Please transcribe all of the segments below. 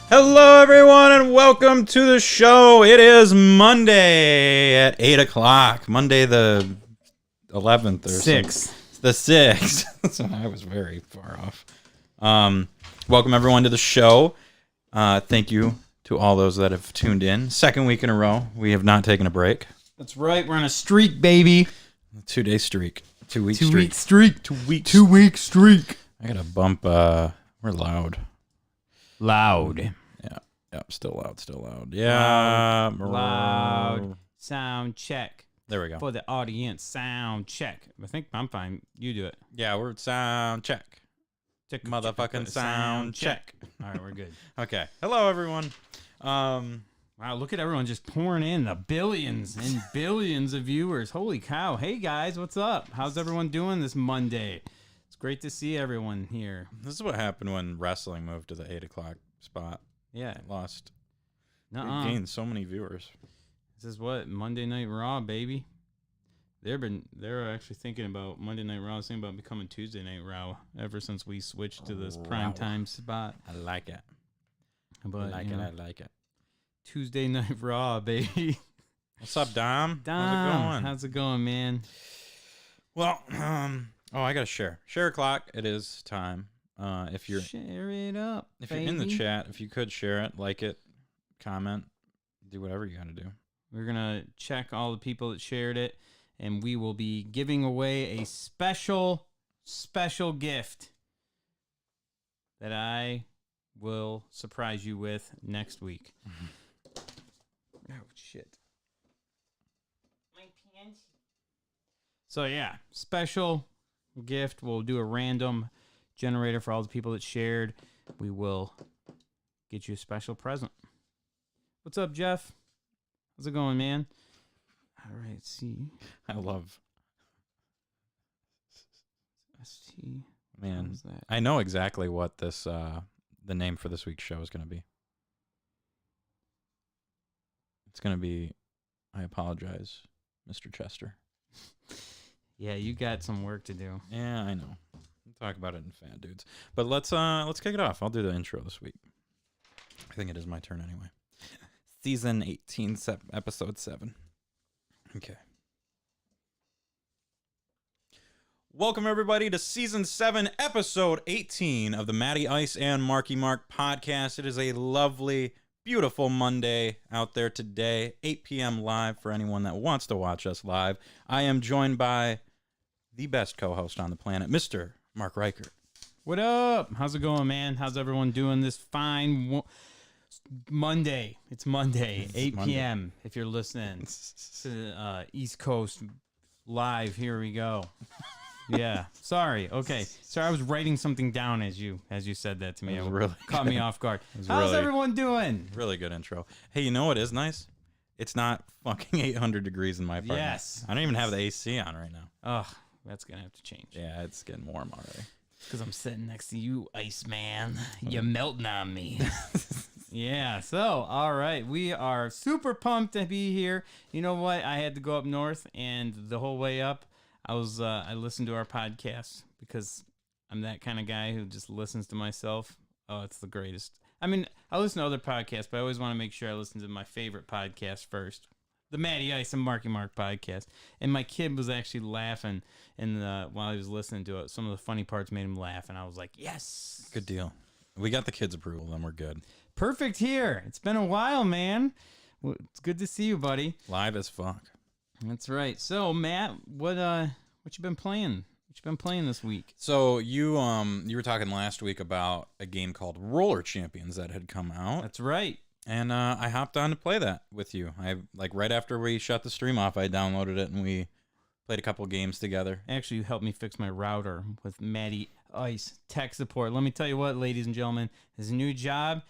Hello, everyone, and welcome to the show. It is Monday at 8 o'clock. Monday the 11th or 6th. The 6th. So I was very far off. Welcome, everyone, to the show. Thank you to all those that have tuned in. Second week in a row. We have not taken a break. That's right. We're on a streak, baby. 2-day streak. 2-week streak. 2-week streak. 2-week streak. I got to bump. We're loud. Loud. Yeah, still loud. Yeah. Loud. Sound check. There we go. For the audience, sound check. I think I'm fine. You do it. Yeah, we're sound check. Motherfucking sound check. All right, we're good. Okay. Hello, everyone. Wow, look at everyone just pouring in the billions and billions of viewers. Holy cow. Hey, guys, what's up? How's everyone doing this Monday? It's great to see everyone here. This is what happened when wrestling moved to the 8 o'clock spot. Yeah. It lost. Nuh-uh. It gained so many viewers. This is what? Monday Night Raw, baby. They're actually thinking about Monday Night Raw, thinking about becoming Tuesday Night Raw ever since we switched to this prime time spot. I like it. But, I like it. Tuesday Night Raw, baby. What's up, Dom? Dom, how's it going, man? Well, I gotta share. Share o'clock. It is time. If you're share it up, if you're in the chat, if you could share it, like it, comment, do whatever you gotta do. We're gonna check all the people that shared it, and we will be giving away a special gift that I will surprise you with next week. Oh shit! My pants. So yeah, special gift. We'll do a random generator for all the people that shared. We will get you a special present. What's up, Jeff? How's it going, man? All right, see. I love. ST. Man, What that? I know exactly what this the name for this week's show is gonna be. It's gonna be, I apologize, Mr. Chester. Yeah, you got some work to do. Yeah, I know. We'll talk about it in Fat Dudes. But let's kick it off. I'll do the intro this week. I think it is my turn anyway. Season 18, episode 7. Okay. Welcome, everybody, to Season 7, Episode 18 of the Matty Ice and Marky Mark podcast. It is a lovely, beautiful Monday out there today, 8 p.m. live for anyone that wants to watch us live. I am joined by the best co-host on the planet, Mr. Mark Reichert. What up? How's it going, man? How's everyone doing this fine Monday? It's Monday, 8 p.m. If you're listening to East Coast live, here we go. Yeah. Sorry. Okay. Sorry, I was writing something down as you said that to me. It was really caught good. me off guard. How's everyone doing? Really good intro. Hey, you know what is nice? It's not fucking 800 degrees in my apartment. Yes. I don't even have the AC on right now. Ugh, that's gonna have to change. Yeah, it's getting warm already. Because I'm sitting next to you, Iceman. You're melting on me. Yeah, so, all right. We are super pumped to be here. You know what? I had to go up north, and the whole way up, I listened to our podcast because I'm that kind of guy who just listens to myself. Oh, it's the greatest. I mean, I listen to other podcasts, but I always want to make sure I listen to my favorite podcast first. The Matty Ice and Marky Mark podcast. And my kid was actually laughing while he was listening to it. Some of the funny parts made him laugh, and I was like, yes. Good deal. We got the kids' approval, then we're good. Perfect here. It's been a while, man. It's good to see you, buddy. Live as fuck. That's right. So, Matt, what you been playing? What you been playing this week? So you were talking last week about a game called Roller Champions that had come out. That's right. And I hopped on to play that with you. Right after we shut the stream off, I downloaded it and we played a couple games together. Actually, you helped me fix my router with Matty Ice tech support. Let me tell you what, ladies and gentlemen, his new job,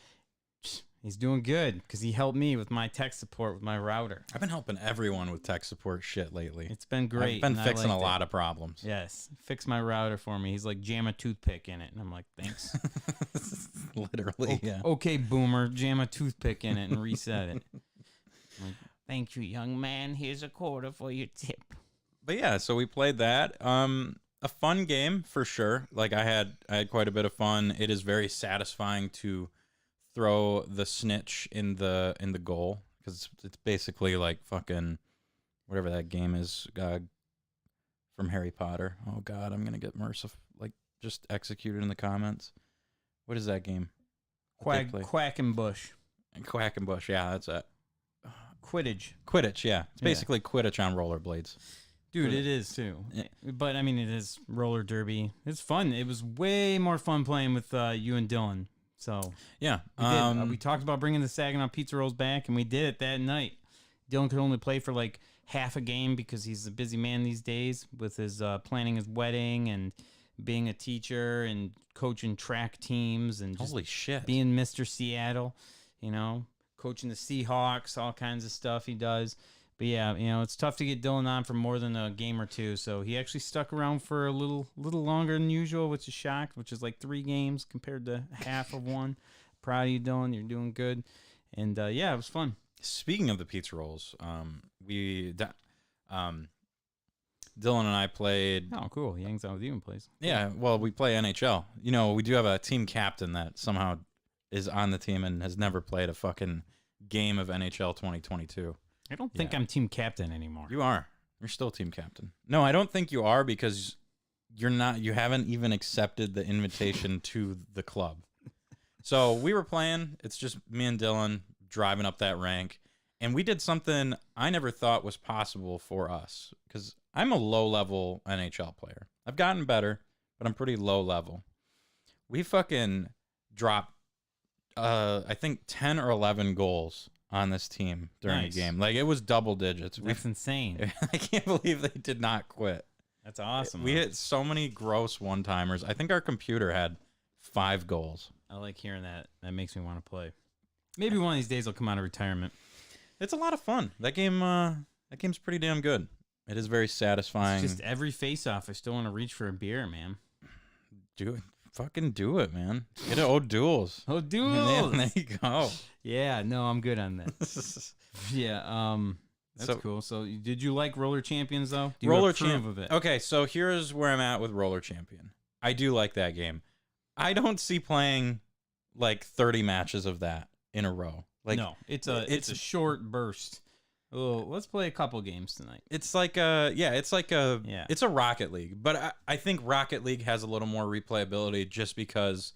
he's doing good because he helped me with my tech support with my router. I've been helping everyone with tech support shit lately. It's been great. I've been fixing a lot of problems. Yes. Fix my router for me. He's like, jam a toothpick in it. And I'm like, thanks. Literally, yeah. Okay, boomer, jam a toothpick in it and reset it. I'm like, thank you, young man. Here's a quarter for your tip. But yeah, so we played that. A fun game for sure. Like I had quite a bit of fun. It is very satisfying to throw the snitch in the goal because it's basically like fucking whatever that game is from Harry Potter. Oh God, I'm gonna get just executed in the comments. What is that game? Quack and Bush. Quack and Bush. Yeah, that's it. Quidditch. Quidditch. Yeah, it's basically Quidditch on rollerblades. Dude, it is too. Yeah. But I mean, it is roller derby. It's fun. It was way more fun playing with you and Dylan. So yeah, we talked about bringing the Saginaw pizza rolls back, and we did it that night. Dylan could only play for like half a game because he's a busy man these days with his planning his wedding and being a teacher and coaching track teams and just holy shit, being Mr. Seattle, coaching the Seahawks, all kinds of stuff he does. But yeah, it's tough to get Dylan on for more than a game or two. So he actually stuck around for a little longer than usual, which is shocked, which is like 3 games compared to half of one. Proud of you, Dylan. You're doing good. And yeah, it was fun. Speaking of the pizza rolls, Dylan and I played. Oh, cool. He hangs out with you and plays. Yeah, well, we play NHL. We do have a team captain that somehow is on the team and has never played a fucking game of NHL 2022. I don't think I'm team captain anymore. You are. You're still team captain. No, I don't think you are because you're not. You haven't even accepted the invitation to the club. So we were playing. It's just me and Dylan driving up that rank. And we did something I never thought was possible for us because I'm a low-level NHL player. I've gotten better, but I'm pretty low-level. We fucking dropped, I think, 10 or 11 goals on this team during a game. Like, it was double digits. That's insane. I can't believe they did not quit. That's awesome. We hit so many gross one-timers. I think our computer had 5 goals. I like hearing that. That makes me want to play. Maybe one of these days I'll come out of retirement. It's a lot of fun. That game's pretty damn good. It is very satisfying. It's just every face-off, I still want to reach for a beer, man. Do it. Fucking do it, man. Get it O'Doul's. O'Doul's. There you go. Yeah, no, I'm good on that. Yeah, that's cool. So, did you like Roller Champions, though? Do you Roller approve of it? Okay, so here's where I'm at with Roller Champion. I do like that game. I don't see playing like 30 matches of that in a row. Like, no, it's a short burst. Oh, let's play a couple games tonight. It's like it's a Rocket League, but I think Rocket League has a little more replayability just because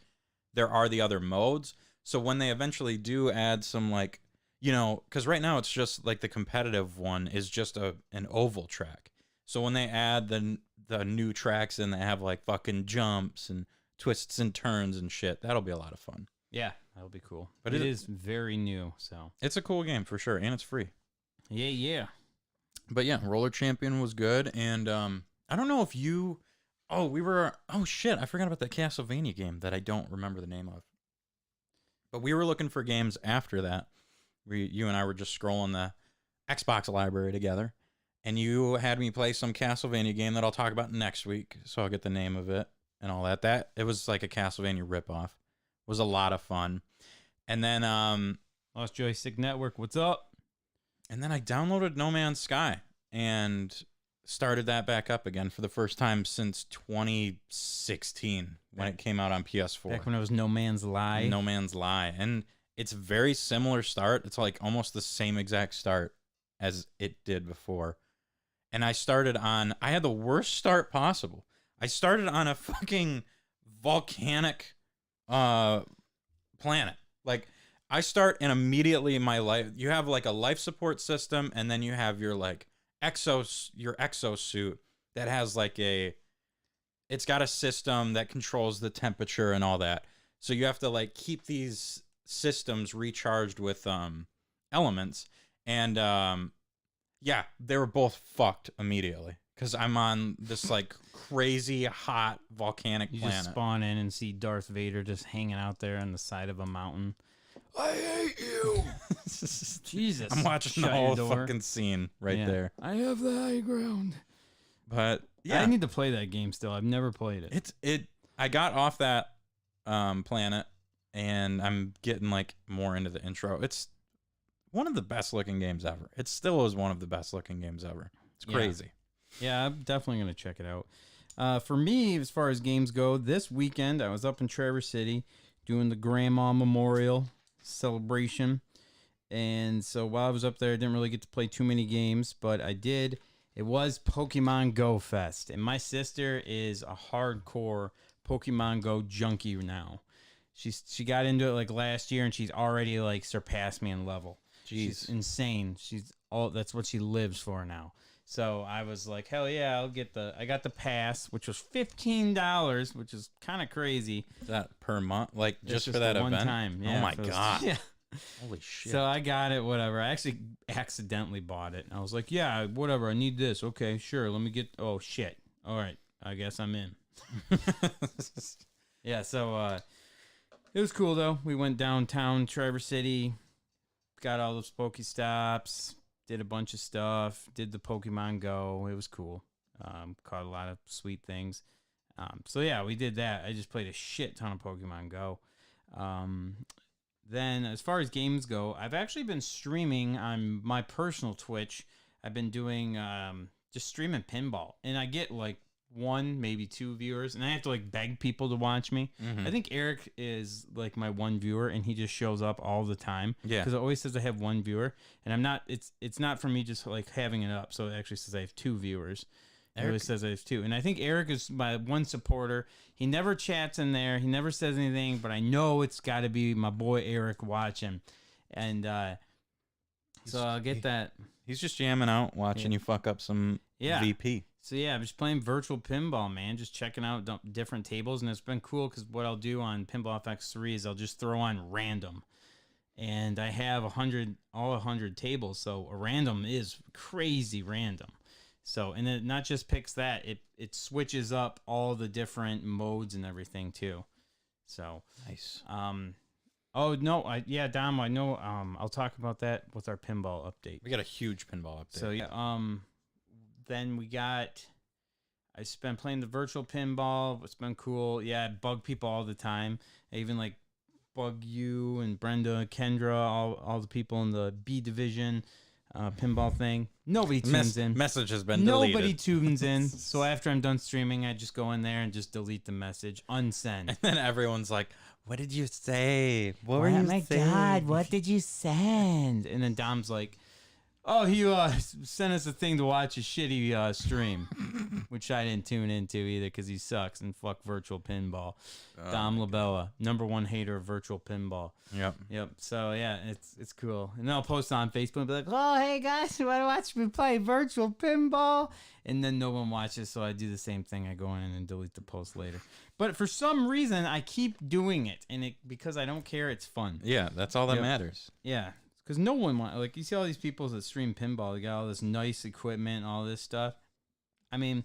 there are the other modes. So when they eventually do add some because right now it's just like the competitive one is just an oval track. So when they add the new tracks and they have like fucking jumps and twists and turns and shit, that'll be a lot of fun. Yeah, that'll be cool. But it is very new, so it's a cool game for sure, and it's free. Yeah. But yeah, Roller Champion was good, and I don't know if you. Oh shit! I forgot about that Castlevania game that I don't remember the name of. But we were looking for games after that. You and I were just scrolling the Xbox library together, and you had me play some Castlevania game that I'll talk about next week, so I'll get the name of it and all that. That it was like a Castlevania ripoff. It was a lot of fun, and then Lost Joystick Network, what's up? And then I downloaded No Man's Sky and started that back up again for the first time since 2016 when it came out on PS4. Back when it was No Man's Lie. No Man's Lie. And it's very similar start. It's like almost the same exact start as it did before. And I had the worst start possible. I started on a fucking volcanic planet. Like, I start and immediately my life, you have like a life support system, and then you have your like your exosuit that has like it's got a system that controls the temperature and all that. So you have to like keep these systems recharged with elements, and yeah, they were both fucked immediately because I'm on this like crazy hot volcanic planet. You just spawn in and see Darth Vader just hanging out there on the side of a mountain. I hate you. Jesus. I'm watching the whole fucking scene right there. I have the high ground. But yeah, I need to play that game still. I've never played it. I got off that planet and I'm getting like more into the intro. It's one of the best looking games ever. It still is one of the best looking games ever. It's crazy. Yeah, I'm definitely going to check it out. For me, as far as games go, this weekend I was up in Traverse City doing the Grandma Memorial celebration. And so while I was up there, I didn't really get to play too many games, but I did. It was Pokemon Go Fest, and my sister is a hardcore Pokemon Go junkie now. She got into it like last year, and she's already like surpassed me in level. Jeez. She's insane. That's what she lives for now. So I was like, hell yeah, I got the pass, which was $15, which is kind of crazy. Is that per month? Like just for the that one event? time. Yeah, oh my God. Yeah. Holy shit. So I got it, whatever. I actually accidentally bought it. I was like, yeah, whatever. I need this. Okay, sure. Let me get. Oh, shit. All right. I guess I'm in. Yeah, so it was cool, though. We went downtown Traverse City, got all those Pokestops, did a bunch of stuff, did the Pokemon Go. It was cool. Caught a lot of sweet things. So, yeah, we did that. I just played a shit ton of Pokemon Go. Then, as far as games go, I've actually been streaming on my personal Twitch. I've been doing just streaming pinball, and I get like 1, maybe 2 viewers, and I have to like beg people to watch me. Mm-hmm. I think Eric is like my 1 viewer, and he just shows up all the time. Yeah, because it always says I have 1 viewer, and I'm not. It's not for me just like having it up. So it actually says I have 2 viewers. It always says I have 2, and I think Eric is my 1 supporter. He never chats in there. He never says anything, but I know it's got to be my boy Eric watching, and so I'll get that. He's just jamming out, watching you fuck up some VP. So yeah, I'm just playing virtual pinball, man. Just checking out different tables, and it's been cool because what I'll do on Pinball FX3 is I'll just throw on random, and I have 100 tables, so a random is crazy random. So, and it not just picks that, it switches up all the different modes and everything too. So nice. Oh no, Dom, I know. I'll talk about that with our pinball update. We got a huge pinball update. So yeah, then I've been playing the virtual pinball. It's been cool. Yeah, I bug people all the time. I even like bug you and Brenda, Kendra, all the people in the B division. Pinball thing. Nobody tunes in. Message has been deleted. Nobody tunes in. So after I'm done streaming, I just go in there and just delete the message. Unsend. And then everyone's like, what did you say? What were oh you my saying? God, what did you send? And then Dom's like, oh, he sent us a thing to watch a shitty stream, which I didn't tune into either because he sucks and fuck virtual pinball. Dom Labella, #1 hater of virtual pinball. Yep. So yeah, it's cool. And then I'll post on Facebook and be like, oh, hey guys, you want to watch me play virtual pinball? And then no one watches, so I do the same thing. I go in and delete the post later. But for some reason, I keep doing it, and because I don't care, it's fun. Yeah, that's all that matters. Yeah. Because no one like you see all these people that stream pinball, they got all this nice equipment, all this stuff. I mean,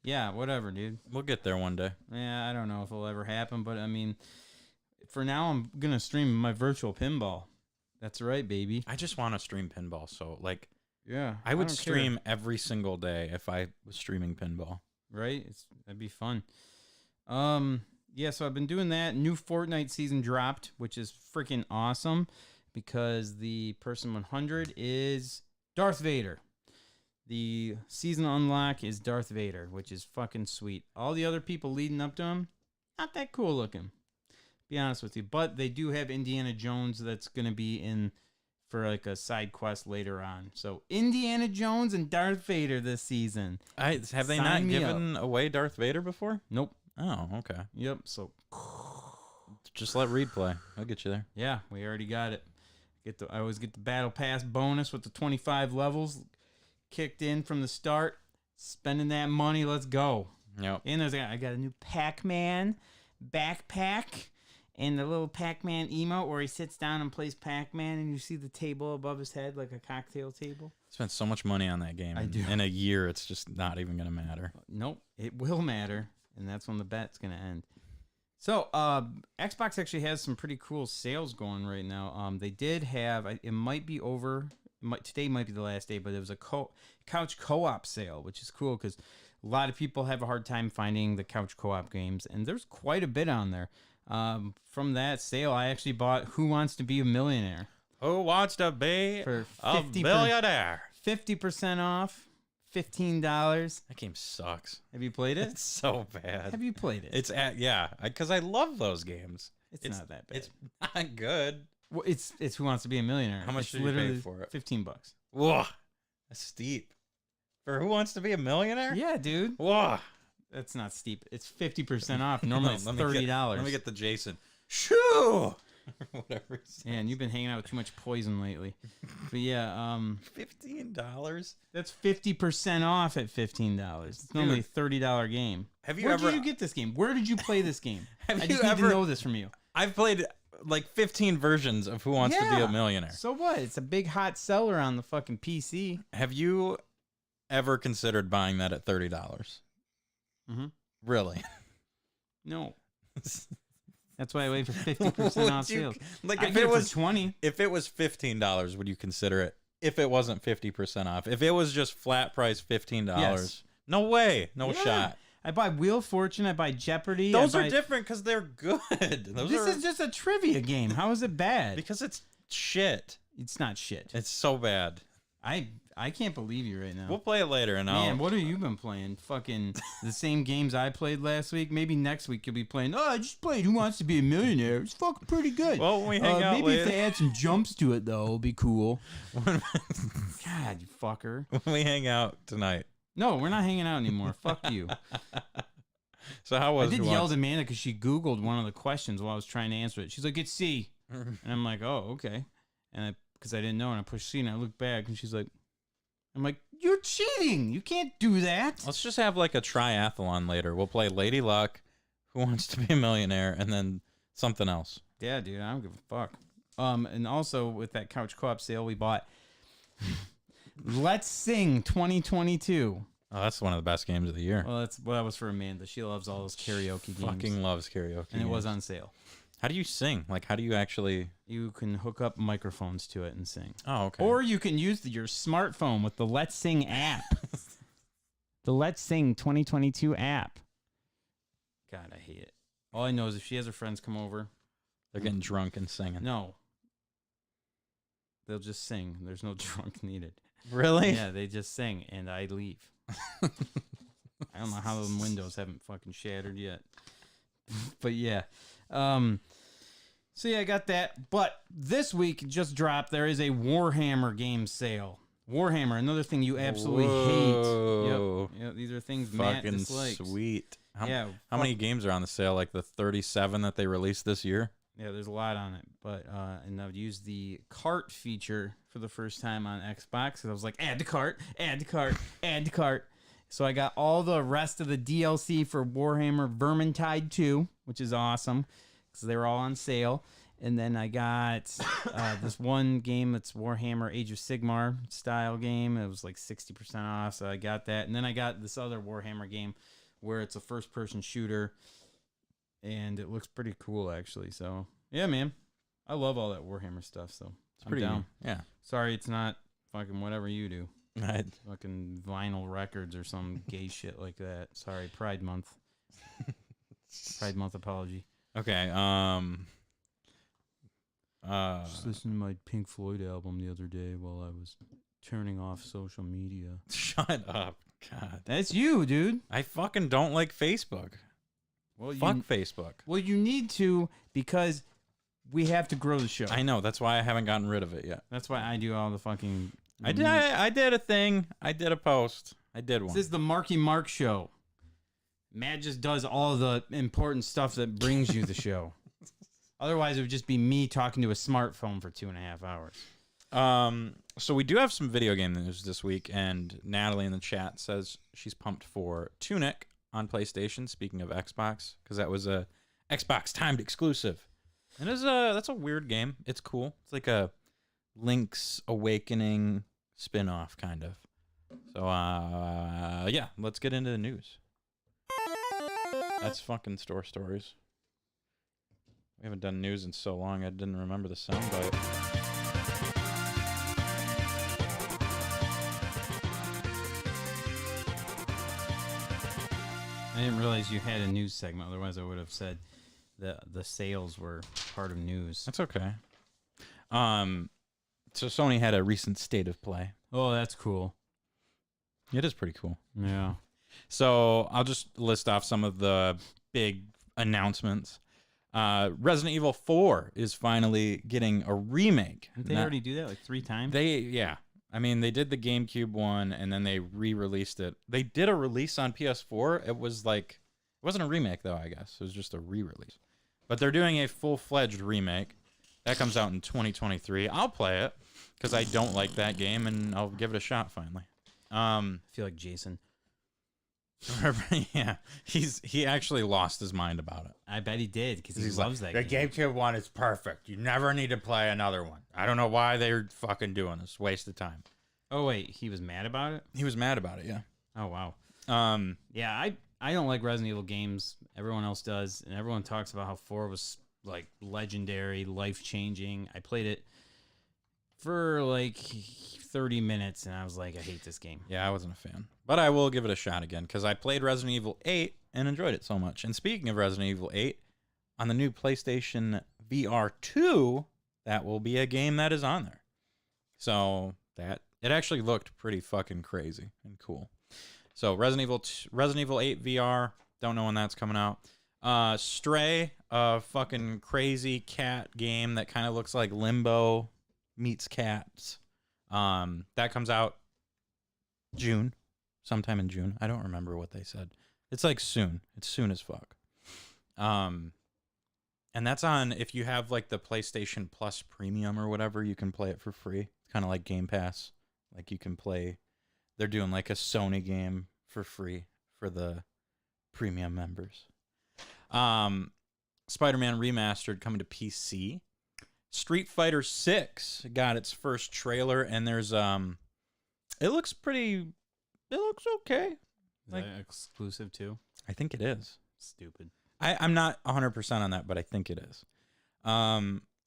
yeah, whatever, dude. We'll get there one day. Yeah, I don't know if it'll ever happen, but I mean, for now, I'm gonna stream my virtual pinball. That's right, baby. I just want to stream pinball, so like, yeah, I would stream every single day if I was streaming pinball. Right? That'd be fun. Yeah, so I've been doing that. New Fortnite season dropped, which is freaking awesome. Because the person 100 is Darth Vader. The season unlock is Darth Vader, which is fucking sweet. All the other people leading up to him, not that cool looking. Be honest with you. But they do have Indiana Jones that's going to be in for like a side quest later on. So Indiana Jones and Darth Vader this season. Have they not given away Darth Vader before? Nope. Oh, okay. Yep. So just let Reed play. I'll get you there. Yeah, we already got it. I always get the battle pass bonus with the 25 levels kicked in from the start. Spending that money, let's go. Yep. And I got a new Pac-Man backpack and the little Pac-Man emote where he sits down and plays Pac-Man and you see the table above his head like a cocktail table. Spent so much money on that game. I do. In a year, it's just not even going to matter. Nope, it will matter, and that's when the bet's going to end. So, Xbox actually has some pretty cool sales going right now. They did have, it might be over, today might be the last day, but it was a couch co-op sale, which is cool because a lot of people have a hard time finding the couch co-op games, and there's quite a bit on there. From that sale, I actually bought Who Wants to Be a Millionaire? Who wants to be for a billionaire? 50% off. $15. That game sucks. Have you played it? It's so bad. Have you played it? It's because I love those games. It's not that bad. It's not good. Well, it's Who Wants to Be a Millionaire. How much It's did you literally pay for it? $15. Whoa, that's steep. For Who Wants to Be a Millionaire? Yeah, dude. Whoa. That's not steep. It's 50% off. Normally it's Let $30. me get the Jason. Shoo! Whatever. Man, you've been hanging out with too much poison lately. But yeah, $15? that's 50% off at $15. It's normally a $30 game. Have you Where ever? did you get this game? Where did you play this game? Have I you just need ever? to know this from you. I've played like 15 versions of Who Wants to Be a Millionaire. So what? It's a big hot seller on the fucking PC. Have you ever considered buying that at $30? Mm-hmm. Really? No. That's why I wait for 50% off sales. Like I if get it was for 20. If it was $15, would you consider it? If it wasn't 50% off, if it was just flat price $15, Yes. No way, no Yeah. shot. I buy Wheel of Fortune. I buy Jeopardy. Those I are buy... different because they're good. This is just a trivia game. How is it bad? Because it's shit. It's not shit. It's so bad. I can't believe you right now. We'll play it later, and Man, what have you been playing? Fucking the same games I played last week. Maybe next week you'll be playing. Oh, I just played Who Wants to Be a Millionaire. It's fucking pretty good. Well, when we hang out maybe later. if they add some jumps to it though, it'll be cool. God, you fucker. When we hang out tonight. No, we're not hanging out anymore. Fuck you. So how was I did Who yell Wants- at Amanda because she Googled one of the questions while I was trying to answer it. She's like, "It's C," and I'm like, "Oh, okay." And because I didn't know, and I pushed C, and I looked back, and she's like, "I'm like, you're cheating. You can't do that." Let's just have like a triathlon later. We'll play Lady Luck, Who Wants to Be a Millionaire, and then something else. Yeah, dude, I don't give a fuck. And also with that couch co-op sale, we bought Let's Sing 2022. Oh, that's one of the best games of the year. Well, that was for Amanda. She loves all those karaoke games. Fucking loves karaoke. And it was games. on sale. How do you sing? Like, how do you actually? You can hook up microphones to it and sing. Oh, okay. Or you can use your smartphone with the Let's Sing app. The Let's Sing 2022 app. God, I hate it. All I know is if she has her friends come over, they're getting drunk and singing. no. They'll just sing. There's no drunk needed. Really? Yeah, they just sing, and I leave. I don't know how the windows haven't fucking shattered yet. But yeah. So yeah, I got that. But this week just dropped, there is a Warhammer game sale. Warhammer, another thing you absolutely Whoa. hate. Yep. These are things Matt Fucking dislikes. sweet. How Fuck. many games are on the sale? Like the 37 that they released this year? Yeah, there's a lot on it. But and I've used the cart feature for the first time on Xbox because I was like, add to cart, add to cart, add to cart. So I got all the rest of the DLC for Warhammer Vermintide 2, which is awesome because they were all on sale. And then I got this one game that's Warhammer Age of Sigmar style game. It was like 60% off, so I got that. And then I got this other Warhammer game where it's a first-person shooter, and it looks pretty cool, actually. So, yeah, man. I love all that Warhammer stuff, so It's pretty down. Yeah. Sorry it's not fucking whatever you do. I, Fucking vinyl records or some gay shit like that. Sorry, Pride Month. Pride Month apology. okay. Just listened to my Pink Floyd album the other day while I was turning off social media. Shut up. God. That's you, dude. I fucking don't like Facebook. Well, Fuck Facebook. Well, you need to because we have to grow the show. I know. That's why I haven't gotten rid of it yet. That's why I do all the fucking. I did a thing. I did a post. I did one. This is the Marky Mark show. Matt just does all the important stuff that brings you the show. Otherwise, it would just be me talking to a smartphone for 2.5 hours. So we do have some video game news this week, and Natalie in the chat says she's pumped for Tunic on PlayStation. Speaking of Xbox, because that was a Xbox timed exclusive, and that's a weird game. It's cool. It's like a Link's Awakening spin-off kind of. So yeah, let's get into the news. That's fucking store stories. We haven't done news in so long, I didn't remember the soundbite. I didn't realize you had a news segment. Otherwise, I would have said the sales were part of news. That's okay. So Sony had a recent state of play. Oh, that's cool. It is pretty cool. Yeah. So I'll just list off some of the big announcements. Resident Evil 4 is finally getting a remake. Didn't they already do that like 3 times? Yeah. I mean, they did the GameCube one, and then they re-released it. They did a release on PS4. It was like, it wasn't a remake, though, I guess. It was just a re-release. But they're doing a full-fledged remake. That comes out in 2023. I'll play it, because I don't like that game, and I'll give it a shot, finally. I feel like Jason. Yeah, he actually lost his mind about it. I bet he did, because he loves that the game. The GameCube one is perfect. You never need to play another one. I don't know why they're fucking doing this. Waste of time. Oh, wait, he was mad about it? He was mad about it, yeah. Oh, wow. Yeah, I don't like Resident Evil games. Everyone else does, and everyone talks about how 4 was like legendary, life-changing. I played it for like 30 minutes, and I was like, I hate this game. Yeah, I wasn't a fan. But I will give it a shot again, because I played Resident Evil 8 and enjoyed it so much. And speaking of Resident Evil 8, on the new PlayStation VR 2, that will be a game that is on there. So it actually looked pretty fucking crazy and cool. So Resident Evil 8 VR, don't know when that's coming out. Stray, a fucking crazy cat game that kind of looks like Limbo meets Cats. That comes out sometime in June. I don't remember what they said. It's like soon. It's soon as fuck. And that's on, if you have like the PlayStation Plus Premium or whatever, you can play it for free. It's kind of like Game Pass. Like you can play, they're doing like a Sony game for free for the premium members. Spider-Man Remastered coming to PC. Street Fighter 6 got its first trailer, and there's it looks okay. Is that exclusive too? I think it is. Stupid. I'm not 100% on that, but I think it is.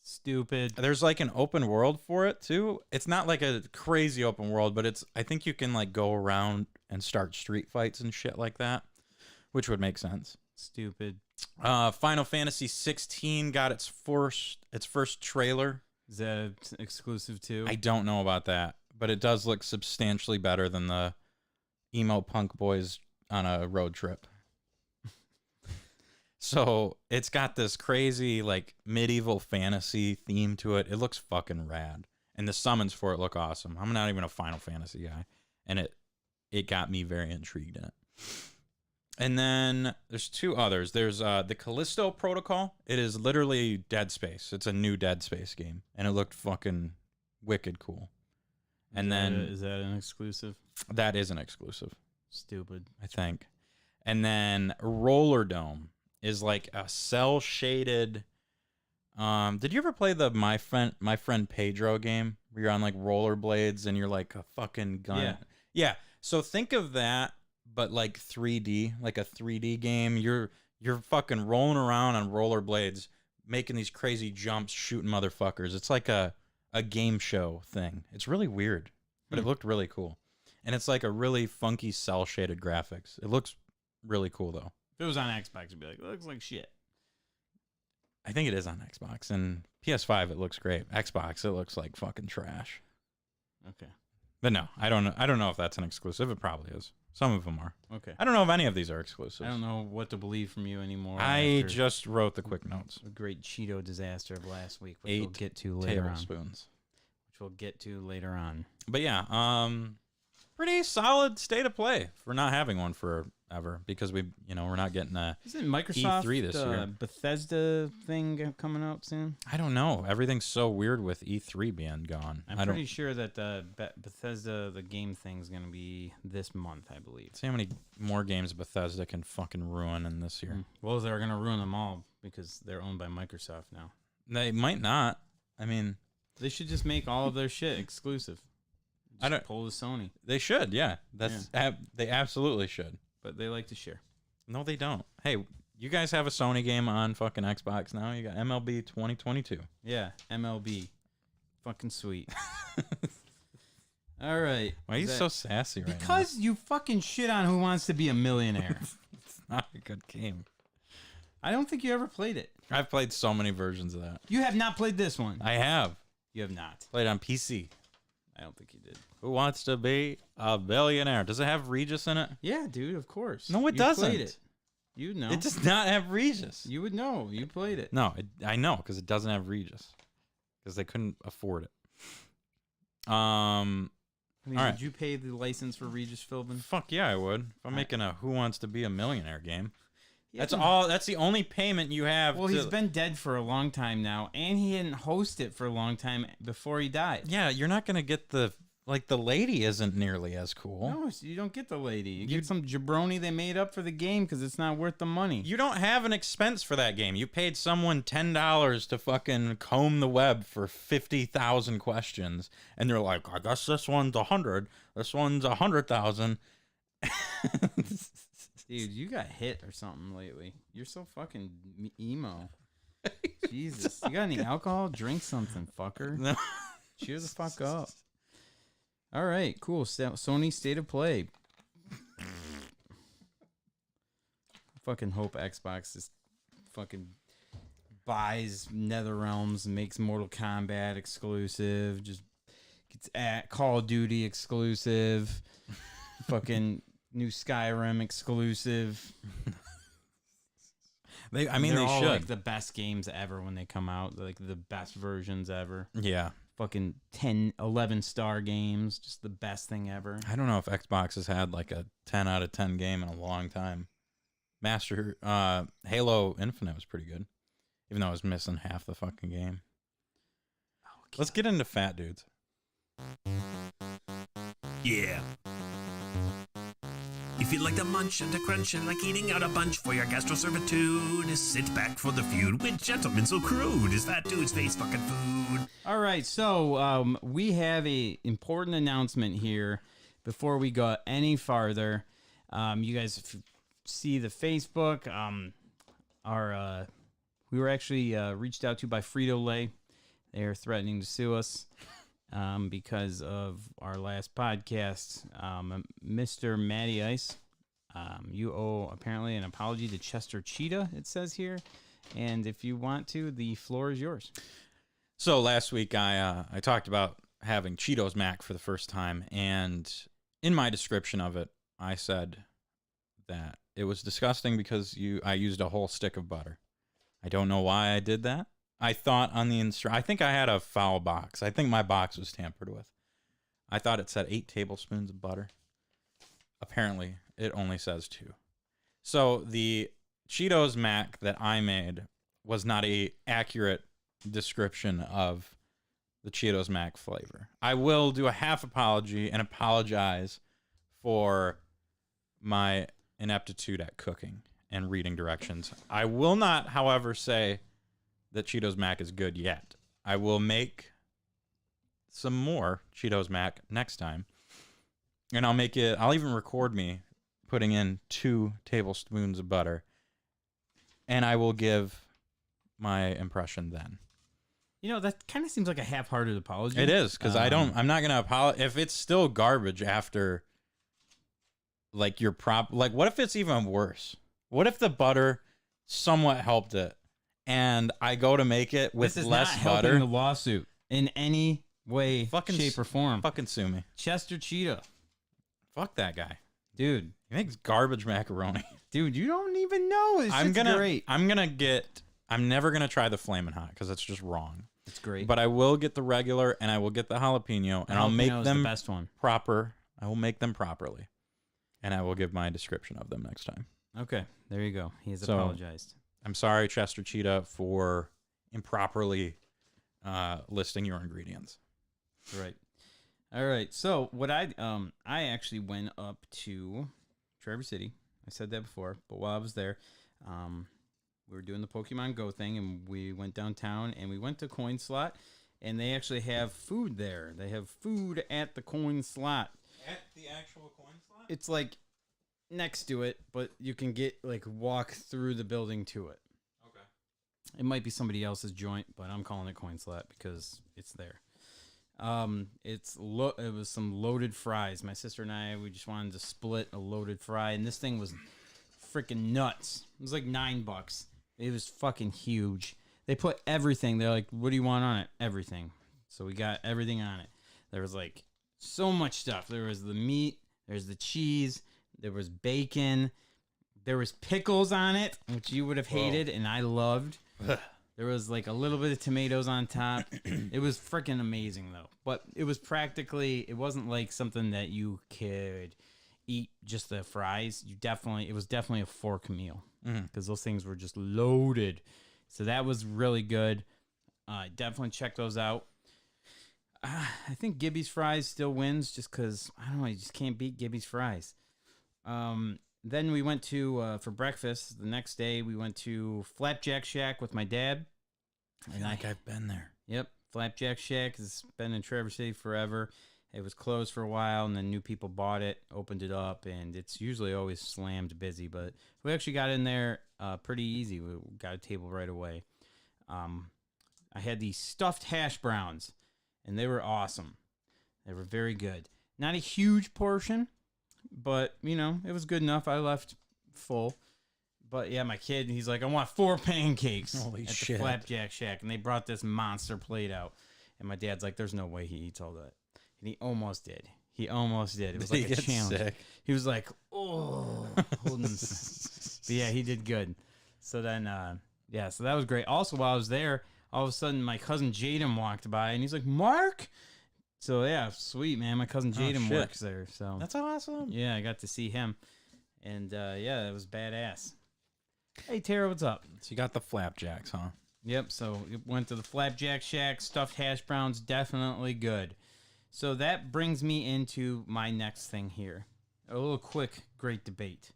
Stupid. There's like an open world for it too. It's not like a crazy open world, but I think you can like go around and start street fights and shit like that, which would make sense. Stupid. Final Fantasy 16 got its first trailer. Is that exclusive too? I don't know about that, but it does look substantially better than the emo punk boys on a road trip. So it's got this crazy like medieval fantasy theme to it. It looks fucking rad, and the summons for it look awesome. I'm not even a Final Fantasy guy, and it got me very intrigued in it. And then there's 2 others. There's the Callisto Protocol. It is literally Dead Space. It's a new Dead Space game, and it looked fucking wicked cool. And is that an exclusive? That is an exclusive. Stupid. I think. And then Roller Dome is like a cell shaded. Did you ever play the My Friend Pedro game where you're on like rollerblades and you're like a fucking gun? Yeah. Yeah. So think of that, but like 3D, like a 3D game. You're fucking rolling around on rollerblades, making these crazy jumps, shooting motherfuckers. It's like a game show thing. It's really weird, but it looked really cool. And it's like a really funky cell shaded graphics. It looks really cool though. If it was on Xbox, it'd be like, it looks like shit. I think it is on Xbox, and PS5 it looks great. Xbox it looks like fucking trash. Okay. But no, I don't know if that's an exclusive. It probably is. Some of them are. Okay. I don't know if any of these are exclusives. I don't know what to believe from you anymore. I just wrote the quick notes. A great Cheeto disaster of last week, which 8 we'll get to later tablespoons. on. But yeah, pretty solid state of play for not having one forever, because we're not getting a Isn't Microsoft E3 this year. Bethesda thing coming out soon? I don't know. Everything's so weird with E3 being gone. I'm pretty sure that Bethesda, the game thing's going to be this month, I believe. See how many more games Bethesda can fucking ruin in this year. Well, they're going to ruin them all because they're owned by Microsoft now. They might not. I mean, they should just make all of their shit exclusive. I don't pull the Sony. They should, yeah. They absolutely should. But they like to share. No, they don't. Hey, you guys have a Sony game on fucking Xbox now. You got MLB 2022. Yeah, MLB. Fucking sweet. All right. Why are you so sassy right now? Because you fucking shit on Who Wants to Be a Millionaire. It's not a good game. I don't think you ever played it. I've played so many versions of that. You have not played this one. I have. You have not. Played on PC. I don't think you did. Who Wants to Be a Billionaire? Does it have Regis in it? Yeah, dude, of course. No, it You doesn't. Played it. You know. It does not have Regis. You would know. You played it. No, I know because it doesn't have Regis because they couldn't afford it. I mean, all right. Would you pay the license for Regis Philbin? Fuck yeah, I would. If I'm making a Who Wants to Be a Millionaire game. Yeah, That's the only payment you have. Well, he's been dead for a long time now, and he didn't host it for a long time before he died. Yeah, you're not gonna get the lady isn't nearly as cool. No, you don't get the lady. You get some jabroni they made up for the game because it's not worth the money. You don't have an expense for that game. You paid someone $10 to fucking comb the web for 50,000 questions, and they're like, I guess this one's 100. This one's 100,000. Dude, you got hit or something lately. You're so fucking emo. Jesus. You got any alcohol? Drink something, fucker. No. Cheer the fuck up. All right, cool. Sony State of Play. Fucking hope Xbox just fucking buys NetherRealms and makes Mortal Kombat exclusive. Just gets at Call of Duty exclusive. Fucking new Skyrim exclusive. They They're all should. like the best games ever when they come out. Like the best versions ever. Yeah. Fucking 10, 11-star games. Just the best thing ever. I don't know if Xbox has had like a 10 out of 10 game in a long time. Halo Infinite was pretty good, even though I was missing half the fucking game. Let's get into fat dudes. Yeah. If you like to munch and to crunch and like eating out a bunch for your gastro-servitude, sit back for the feud with gentlemen so crude as Fat Dude's face fucking food. All right, so we have a important announcement here before we go any farther. You guys see the Facebook. We were actually reached out to by Frito-Lay. They are threatening to sue us because of our last podcast. Mr. Matty Ice, you owe apparently an apology to Chester Cheetah, it says here. And if you want to, the floor is yours. So last week I talked about having Cheetos Mac for the first time, and in my description of it, I said that it was disgusting because I used a whole stick of butter. I don't know why I did that. I thought on the I think I had a foul box. I think my box was tampered with. I thought it said 8 tablespoons of butter. Apparently, it only says 2. So the Cheetos Mac that I made was not a accurate description of the Cheetos Mac flavor. I will do a half apology and apologize for my ineptitude at cooking and reading directions. I will not, however, say that Cheetos Mac is good yet. I will make some more Cheetos Mac next time. And I'll even record me putting in 2 tablespoons of butter. And I will give my impression then. You know, that kind of seems like a half-hearted apology. It is, because I'm not going to apologize. If it's still garbage after, like, what if it's even worse? What if the butter somewhat helped it, and I go to make it with this is less not helping butter? the lawsuit in any way, Fucking shape, or form. Fucking sue me. Chester Cheetah. Fuck that guy. Dude. He makes garbage macaroni. Dude, you don't even know. It's great. I'm never going to try the Flamin' Hot because it's just wrong. It's great. But I will get the regular, and I will get the jalapeno, and I'll make them the best one. proper. I will make them properly, and I will give my description of them next time. Okay, there you go. He has apologized. I'm sorry, Chester Cheetah, for improperly listing your ingredients. Right. All right. So what I actually went up to Traverse City. I said that before, but while I was there, we were doing the Pokemon Go thing, and we went downtown, and we went to Coin Slot, and they actually have food there. They have food at the Coin Slot. At the actual Coin Slot? It's like next to it, but you can walk through the building to it. Okay. It might be somebody else's joint, but I'm calling it Coin Slot because it's there. It was some loaded fries. My sister and I, we just wanted to split a loaded fry, and this thing was freaking nuts. It was like $9. It was fucking huge. They put everything. They're like, what do you want on it? Everything. So we got everything on it. There was like so much stuff. There was the meat. There's the cheese. There was bacon, There was pickles on it, which you would have hated, and I loved. There was like a little bit of tomatoes on top. It was freaking amazing, though. But it was it wasn't like something that you could eat just the fries. It was definitely a fork meal because those things were just loaded. So that was really good. Definitely check those out. I think Gibby's Fries still wins just because, I don't know, you just can't beat Gibby's Fries. Then we went to, for breakfast, the next day, we went to Flapjack Shack with my dad. I feel like I've been there. Yep, Flapjack Shack has been in Traverse City forever. It was closed for a while, and then new people bought it, opened it up, and it's usually always slammed busy. But we actually got in there pretty easy. We got a table right away. I had these stuffed hash browns, and they were awesome. They were very good. Not a huge portion, but, you know, it was good enough. I left full. But, yeah, my kid, he's like, I want 4 pancakes Holy at shit. the Flapjack Shack. And they brought this monster plate out. And my dad's like, there's no way he eats all that. And he almost did. It was like a challenge. Sick? He was like, oh. Holding but, yeah, he did good. So then, so that was great. Also, while I was there, all of a sudden, my cousin Jaden walked by. And he's like, Mark? So, yeah, sweet, man. My cousin Jaden works there. So that's awesome. Yeah, I got to see him. And, it was badass. Hey, Tara, what's up? So you got the flapjacks, huh? Yep, so it went to the Flapjack Shack. Stuffed hash browns, definitely good. So that brings me into my next thing here. A little quick, great debate.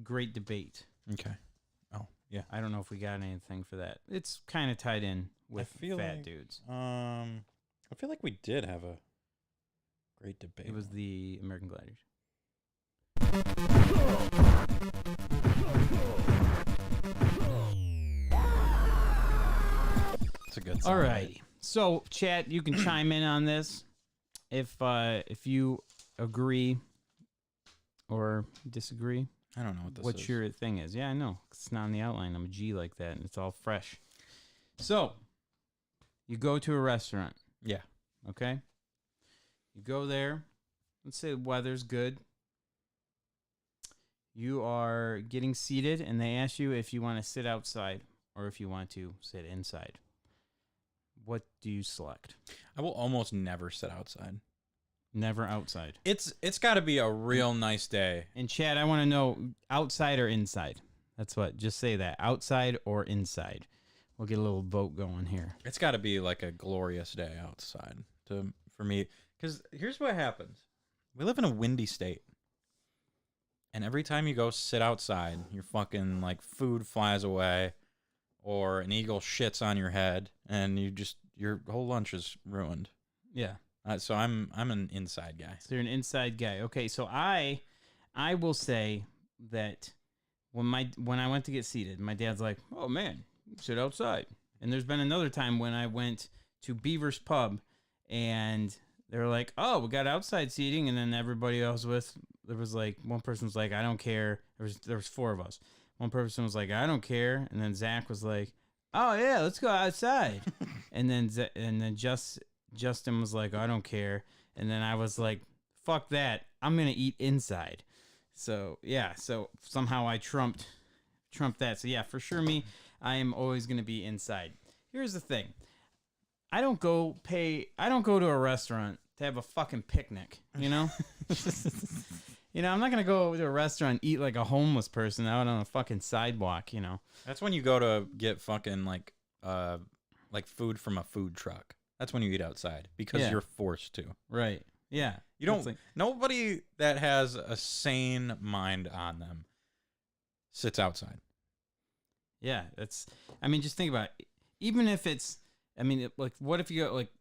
Great debate. Okay. Oh, yeah. I don't know if we got anything for that. It's kind of tied in with fat dudes. I feel like we did have a great debate. It was the American Gladiators. It's a good song. All right. So, chat, you can chime in on this if you agree or disagree. I don't know what this is. What your thing is. Yeah, I know. It's not on the outline. I'm a G like that, and it's all fresh. So, you go to a restaurant. Yeah. Okay? You go there. Let's say the weather's good. You are getting seated, and they ask you if you want to sit outside or if you want to sit inside. What do you select? I will almost never sit outside. Never outside. It's got to be a real nice day. And Chad, I want to know outside or inside. That's what. Just say that. Outside or inside. We'll get a little vote going here. It's got to be like a glorious day outside for me. Because here's what happens. We live in a windy state. And every time you go sit outside, your fucking like food flies away or an eagle shits on your head and your whole lunch is ruined. Yeah. So I'm an inside guy. So you're an inside guy. Okay, so I will say that when I went to get seated, my dad's like, "Oh man, sit outside." And there's been another time when I went to Beaver's Pub and they were like, "Oh, we got outside seating," and then everybody else there was like one person was like, "I don't care." There was 4 of us. One person was like, "I don't care," and then Zach was like, "Oh yeah, let's go outside." and then Justin was like, "I don't care," and then I was like, "Fuck that! I'm gonna eat inside." So yeah, so somehow I trumped that. So yeah, for sure, I am always gonna be inside. Here's the thing. I don't go to a restaurant to have a fucking picnic, you know? You know, I'm not going to go to a restaurant and eat like a homeless person out on a fucking sidewalk, you know? That's when you go to get fucking like food from a food truck. That's when you eat outside because you're forced to. Right. Yeah. You don't nobody that has a sane mind on them sits outside. Yeah, just think about it. Even if it's like, what if you go, like,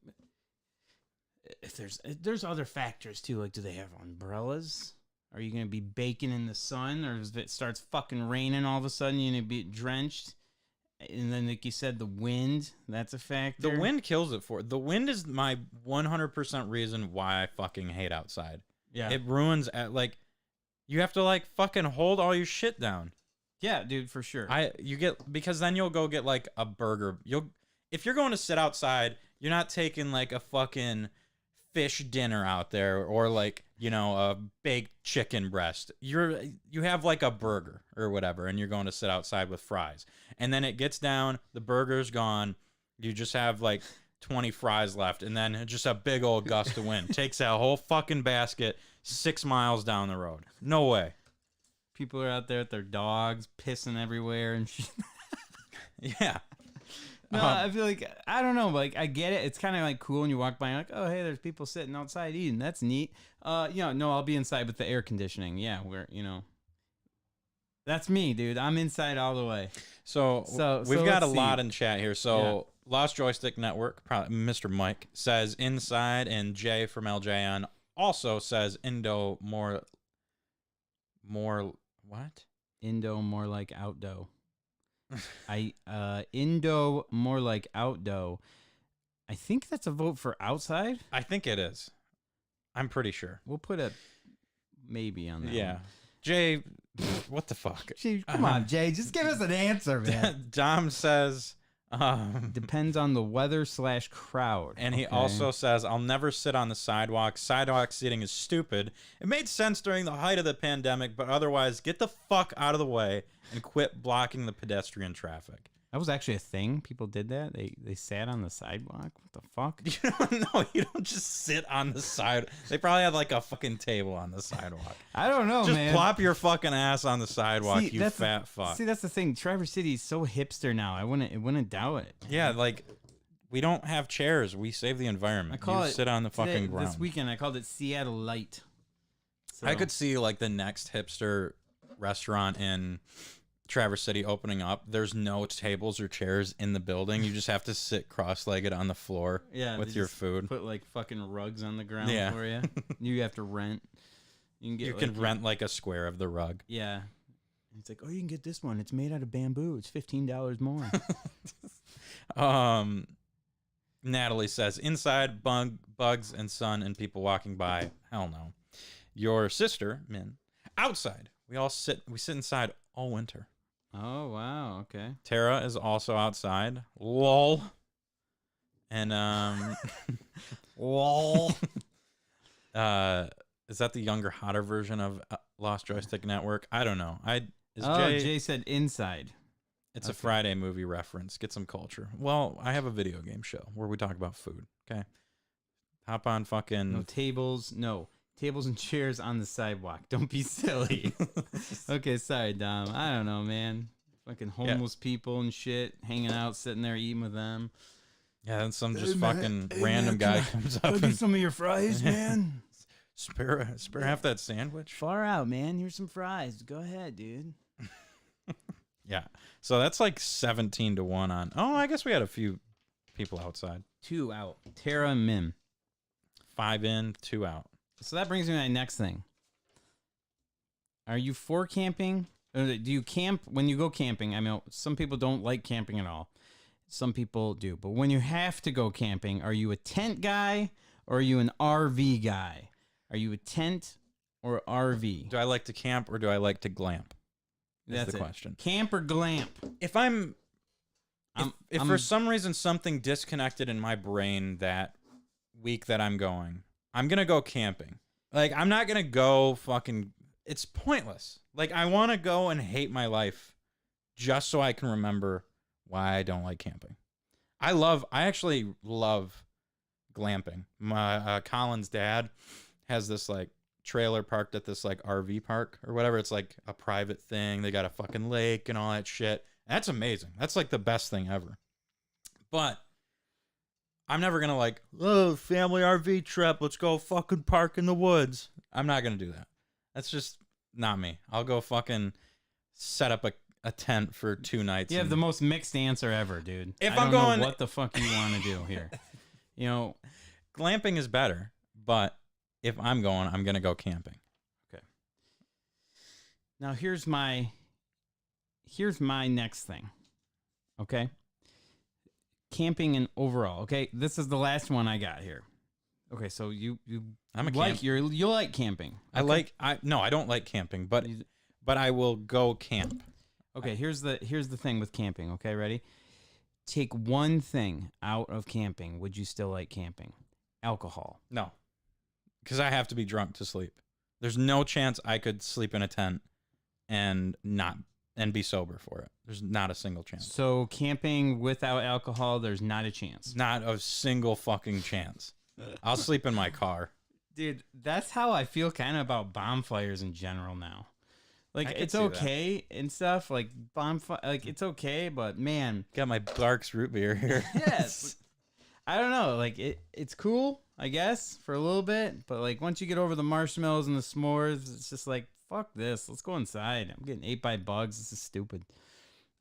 if there's other factors too, like, do they have umbrellas? Are you going to be baking in the sun? Or if it starts fucking raining all of a sudden, you're going to be drenched? And then, like you said, the wind, that's a factor. The wind kills it the wind is my 100% reason why I fucking hate outside. Yeah. It ruins, you have to, like, fucking hold all your shit down. Yeah, dude, for sure. Because then you'll go get, like, a burger. If you're going to sit outside, you're not taking like a fucking fish dinner out there, or like, you know, a baked chicken breast. You have like a burger or whatever, and you're going to sit outside with fries. And then it gets down, the burger's gone. You just have like 20 fries left, and then just a big old gust of wind takes that whole fucking basket 6 miles down the road. No way. People are out there with their dogs pissing everywhere and shit. Yeah. No, I feel like, I don't know, like, I get it. It's kind of like cool when you walk by and like, oh, hey, there's people sitting outside eating. That's neat. No, I'll be inside with the air conditioning. Yeah, that's me, dude. I'm inside all the way. So we've got a lot in chat here. So Lost Joystick Network, probably Mr. Mike, says inside, and Jay from LJN also says Indo more what? Indo more like outdo. Indo more like outdo. I think that's a vote for outside. I think it is. I'm pretty sure. We'll put a maybe on that. Yeah. One. Jay, what the fuck? Gee, come on, Jay. Just give us an answer, man. Dom says... depends on the weather / crowd. And he also says, I'll never sit on the sidewalk. Sidewalk seating is stupid. It made sense during the height of the pandemic, but otherwise, get the fuck out of the way and quit blocking the pedestrian traffic. That was actually a thing. People did that. They sat on the sidewalk. What the fuck? You don't know. You don't just sit on the side. They probably had like a fucking table on the sidewalk. I don't know, just man. Just plop your fucking ass on the sidewalk, you fat fuck. See, that's the thing. Traverse City is so hipster now. I wouldn't doubt it. Yeah, like, we don't have chairs. We save the environment. You sit on the fucking ground. This weekend, I called it Seattle Light. So. I could see like the next hipster restaurant in Traverse City opening up. There's no tables or chairs in the building. You just have to sit cross-legged on the floor with your food. Put like fucking rugs on the ground for you. You have to rent. You can rent like a square of the rug. Yeah. It's like, oh, you can get this one. It's made out of bamboo. It's $15 more. Natalie says, inside, bugs and sun and people walking by. Hell no. Your sister, Min, outside. We sit inside all winter. Oh, wow. Okay. Tara is also outside. Lol. And, lol. Is that the younger, hotter version of Lost Joystick Network? I don't know. Jay said inside. It's a Friday movie reference. Get some culture. Well, I have a video game show where we talk about food. Okay. Hop on fucking... No tables. No. Tables and chairs on the sidewalk. Don't be silly. Okay, sorry, Dom. I don't know, man. Fucking homeless people and shit, hanging out, sitting there eating with them. Yeah, then some fucking random guy comes up and... get some of your fries, man. Spare half that sandwich. Far out, man. Here's some fries. Go ahead, dude. Yeah. So that's like 17-1 on... Oh, I guess we had a few people outside. 2 out. Tara and Mim. 5 in, 2 out. So that brings me to my next thing. Are you for camping? Or do you camp when you go camping? I mean, some people don't like camping at all. Some people do. But when you have to go camping, are you a tent guy or are you an RV guy? Are you a tent or RV? Do I like to camp or do I like to glamp? That's the question. Camp or glamp? If for some reason something disconnected in my brain that week that I'm going, I'm going to go camping. Like, I'm not going to go fucking... It's pointless. Like, I want to go and hate my life just so I can remember why I don't like camping. I actually love glamping. My Colin's dad has this, like, trailer parked at this, like, RV park or whatever. It's, like, a private thing. They got a fucking lake and all that shit. That's amazing. That's, like, the best thing ever. But... I'm never going to like, oh, family RV trip. Let's go fucking park in the woods. I'm not going to do that. That's just not me. I'll go fucking set up a tent for 2 nights. You have the most mixed answer ever, dude. If I'm going, what the fuck you want to do here? You know, glamping is better, but if I'm going, I'm going to go camping. Okay. Now here's my next thing. Okay. Camping and overall, okay. This is the last one I got here. Okay, so you like camping. Okay? I don't like camping, but I will go camp. Okay, here's the thing with camping. Okay, ready? Take one thing out of camping. Would you still like camping? Alcohol. No. because I have to be drunk to sleep. There's no chance I could sleep in a tent and be sober for it. There's not a single chance. So camping without alcohol, there's not a chance. Not a single fucking chance. I'll sleep in my car. Dude, that's how I feel kind of about bonfires in general now. Like, I could it's see that. okay and stuff. Like, bonfire, like, it's okay, but man. Got my Barks root beer here. Yes. I don't know. Like, it's cool, I guess, for a little bit. But, like, once you get over the marshmallows and the s'mores, it's just like, fuck this. Let's go inside. I'm getting ate by bugs. This is stupid.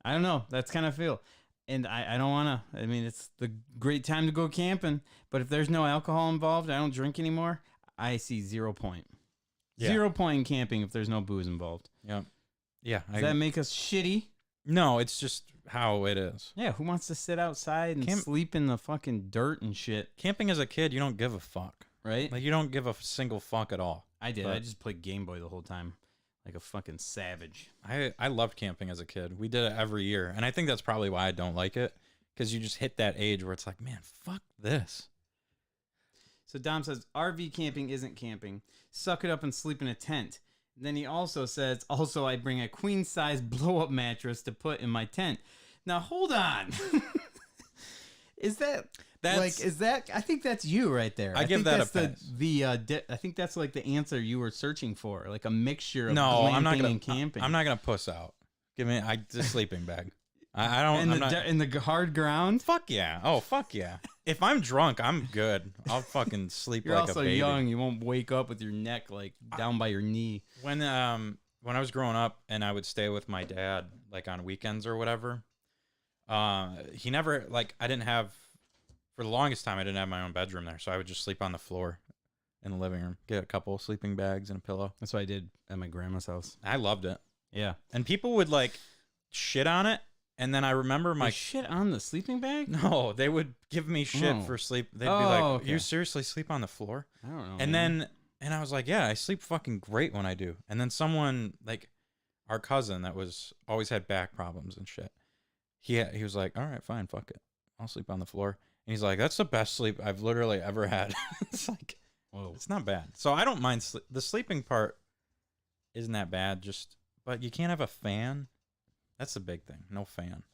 I don't know. That's kind of feel. And I don't want to. I mean, it's the great time to go camping. But if there's no alcohol involved, I don't drink anymore. I see 0 point. Yeah. 0 point in camping if there's no booze involved. Yeah. Yeah. Does that make us shitty? No, it's just how it is. Yeah, who wants to sit outside and sleep in the fucking dirt and shit? Camping as a kid, you don't give a fuck. Right? Like, you don't give a single fuck at all. I did. But I just played Game Boy the whole time. Like a fucking savage. I loved camping as a kid. We did it every year. And I think that's probably why I don't like it. Because you just hit that age where it's like, man, fuck this. So Dom says, RV camping isn't camping. Suck it up and sleep in a tent. Then he also says, also I bring a queen-size blow-up mattress to put in my tent. Now, hold on. Is that... I think that's you right there. I give that a pass. I think that's like the answer you were searching for, like a mixture of glamping and camping. I'm not gonna puss out. Give me the sleeping bag. I don't. In the hard ground. Fuck yeah! Oh fuck yeah! If I'm drunk, I'm good. I'll fucking sleep You're like a baby. You're also young. You won't wake up with your neck like down by your knee. When I was growing up and I would stay with my dad like on weekends or whatever, he never I didn't have. For the longest time, I didn't have my own bedroom there, so I would just sleep on the floor in the living room, get a couple sleeping bags and a pillow. That's what I did at my grandma's house. I loved it. Yeah. And people would, shit on it, and then I remember my... shit on the sleeping bag? No, they would give me shit for sleep. They'd be like, okay. You seriously sleep on the floor? I don't know. And I was like, yeah, I sleep fucking great when I do. And then someone, our cousin that always had back problems and shit, he was like, all right, fine, fuck it. I'll sleep on the floor. And he's like, that's the best sleep I've literally ever had. It's like, whoa, it's not bad. So I don't mind the sleeping part. Isn't that bad? But you can't have a fan. That's the big thing. No fan.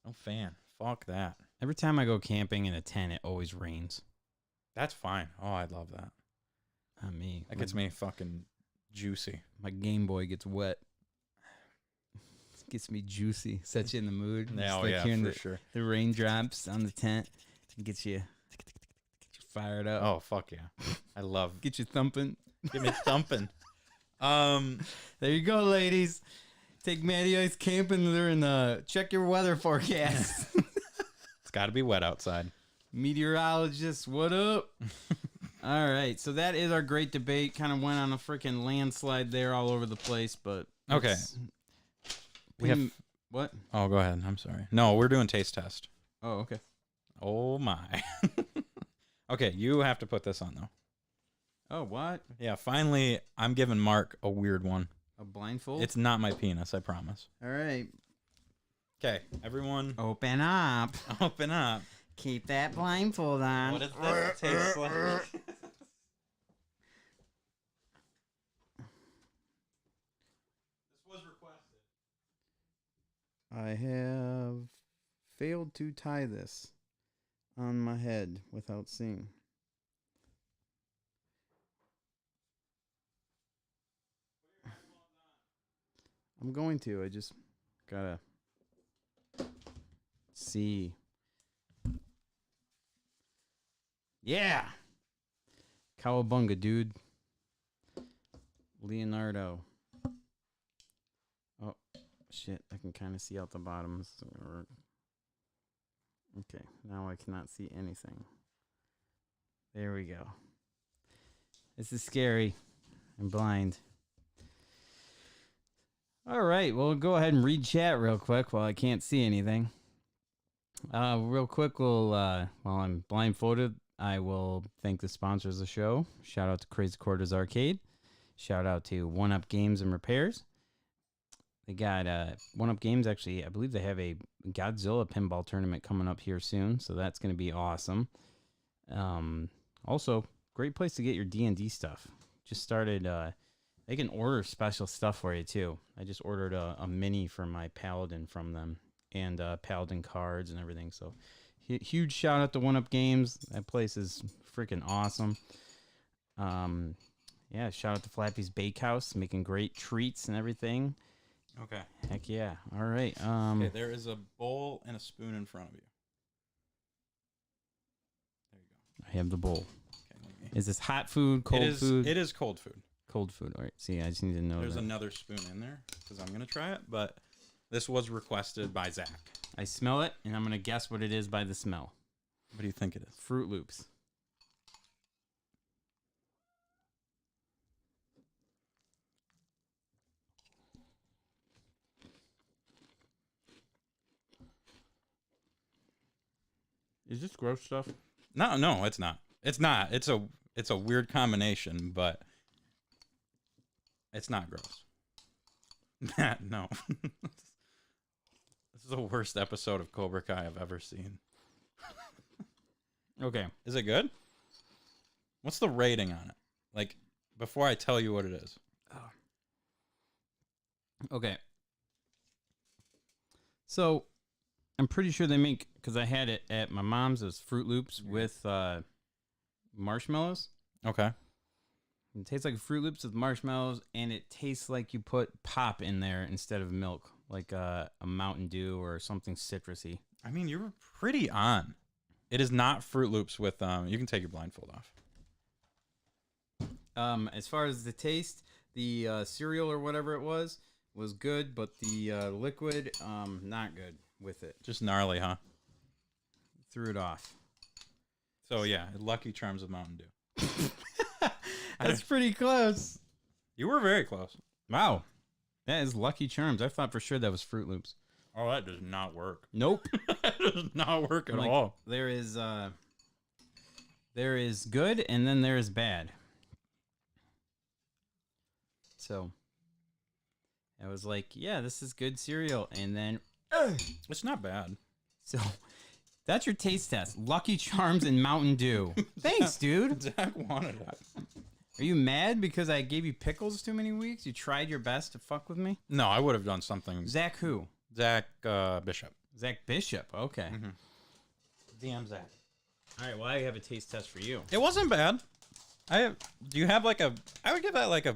No fan. Fuck that. Every time I go camping in a tent, it always rains. That's fine. Oh, I love that. Not me. That gets me fucking juicy. My Game Boy gets wet. Gets me juicy, sets you in the mood. Yeah, for sure. The raindrops on the tent get you fired up. Oh fuck yeah! I love get you thumping. Get me thumping. There you go, ladies. Take Matty Ice camping. They're in check your weather forecast. It's got to be wet outside. Meteorologists, what up? All right, so that is our great debate. Kind of went on a freaking landslide there all over the place, but okay. We have what? Oh, go ahead. I'm sorry. No, we're doing taste test. Oh, okay. Oh my. Okay, you have to put this on though. Oh, what? Yeah, finally, I'm giving Mark a weird one. A blindfold? It's not my penis, I promise. All right. Okay, everyone. Open up. Open up. Keep that blindfold on. What does this taste like? I have failed to tie this on my head without seeing. I'm going to. I just gotta see. Yeah! Cowabunga, dude. Leonardo. Oh, shit. I can kind of see out the bottom. This isn't gonna work. Okay, now I cannot see anything. There we go. This is scary. I'm blind. All right, well, go ahead and read chat real quick while I can't see anything. Real quick, while I'm blindfolded, I will thank the sponsors of the show. Shout out to Crazy Quarters Arcade. Shout out to One Up Games and Repairs. They got One Up Games, actually, I believe they have a Godzilla pinball tournament coming up here soon, so that's going to be awesome. Also, great place to get your D&D stuff. Just started. They can order special stuff for you too. I just ordered a mini for my Paladin from them, and Paladin cards and everything. So huge shout out to One Up Games. That place is freaking awesome. Yeah, shout out to Flappy's Bakehouse, making great treats and everything. Okay. Heck yeah. All right. Okay, there is a bowl and a spoon in front of you. There you go. I have the bowl. Okay, Is this hot food, cold food? It is cold food. Cold food. All right. See, I just need to know. There's that. another spoon in there because I'm going to try it, but this was requested by Zach. I smell it, and I'm going to guess what it is by the smell. What do you think it is? Fruit Loops. Is this gross stuff? No, it's not. It's not. It's a weird combination, but it's not gross. No. This is the worst episode of Cobra Kai I've ever seen. Okay. Is it good? What's the rating on it? Like, before I tell you what it is. Okay. So, I'm pretty sure they make, because I had it at my mom's, it was Fruit Loops with marshmallows. Okay. It tastes like Fruit Loops with marshmallows, and it tastes like you put pop in there instead of milk, like a Mountain Dew or something citrusy. I mean, you were pretty on. It is not Fruit Loops with, you can take your blindfold off. As far as the taste, the cereal or whatever it was good, but the liquid, not good with it. Just gnarly, huh? Threw it off. So, yeah, Lucky Charms with Mountain Dew. That's pretty close. You were very close. Wow. That is Lucky Charms. I thought for sure that was Fruit Loops. Oh, that does not work. Nope. That does not work at all. There is good and then there is bad. So I was like, yeah, this is good cereal. And then It's not bad. so that's your taste test. Lucky Charms and Mountain Dew. Thanks, dude. Zach wanted it. Are you mad because I gave you pickles too many weeks? You tried your best to fuck with me? No, I would have done something. Zach who? Zach Bishop. Zach Bishop. Okay. DM Zach. All right, well, I have a taste test for you. It wasn't bad. Do you have like a... I would give that like a...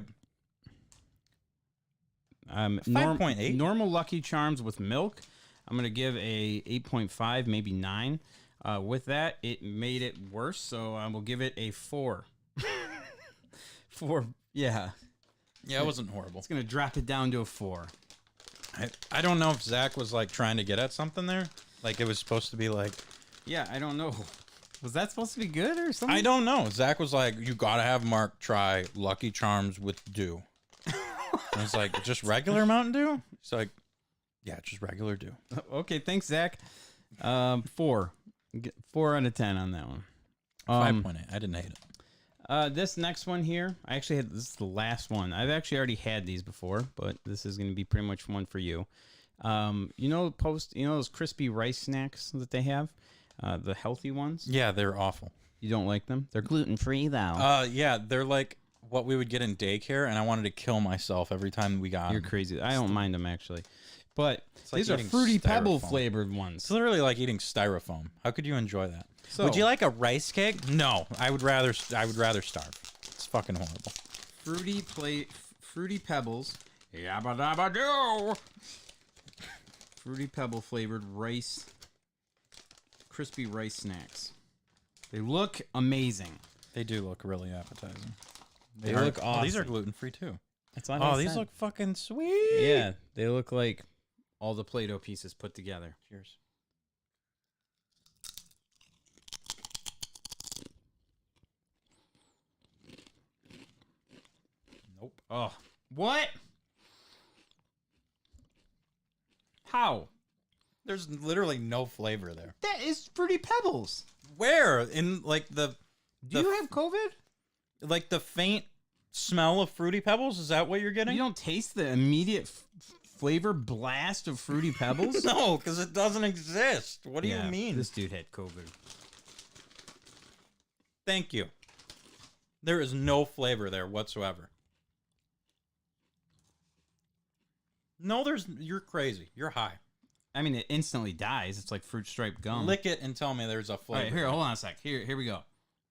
5.8. Normal Lucky Charms with milk, I'm going to give a 8.5, maybe 9. With that, it made it worse, so I will give it a 4. 4, yeah. Yeah, it wasn't horrible. It's going to drop it down to a 4. I don't know if Zach was like trying to get at something there. Like it was supposed to be like... Yeah, I don't know. Was that supposed to be good or something? I don't know. Zach was like, you got to have Mark try Lucky Charms with Dew. I was like, just regular Mountain Dew? He's like, yeah, just regular Dew. Okay, thanks, Zach. 4. 4 out of 10 on that one. 5.8. I didn't hate it. This next one here, this is the last one. I've actually already had these before, but this is going to be pretty much one for you. You know those crispy rice snacks that they have? The healthy ones? Yeah, they're awful. You don't like them? They're gluten-free, though. Yeah, they're like what we would get in daycare, and I wanted to kill myself every time we got You're them. crazy. I don't mind them, actually. But like these are eating Fruity Pebble styrofoam. flavored ones. It's literally like eating styrofoam. How could you enjoy that? So- would you like a rice cake? No, I would rather starve. It's fucking horrible. Fruity Pebbles. Yabba dabba doo. Fruity Pebble flavored rice. Crispy rice snacks. They look amazing. They do look really appetizing. They look Oh, these are awesome. gluten free too. That's what Oh, these look fucking sweet. Yeah, they look like all the Play-Doh pieces put together. Cheers. Nope. Oh, what? How? There's literally no flavor there. That is Fruity Pebbles. Where? In like Do you have COVID? like the faint smell of Fruity Pebbles? Is that what you're getting? You don't taste the immediate flavor blast of Fruity Pebbles? No, because it doesn't exist. What do you mean? This dude had COVID. Thank you. There is no flavor there whatsoever. No, you're crazy. You're high. I mean, it instantly dies. It's like fruit stripe gum. Lick it and tell me there's a All flavor. right, here, hold on a sec. Here we go.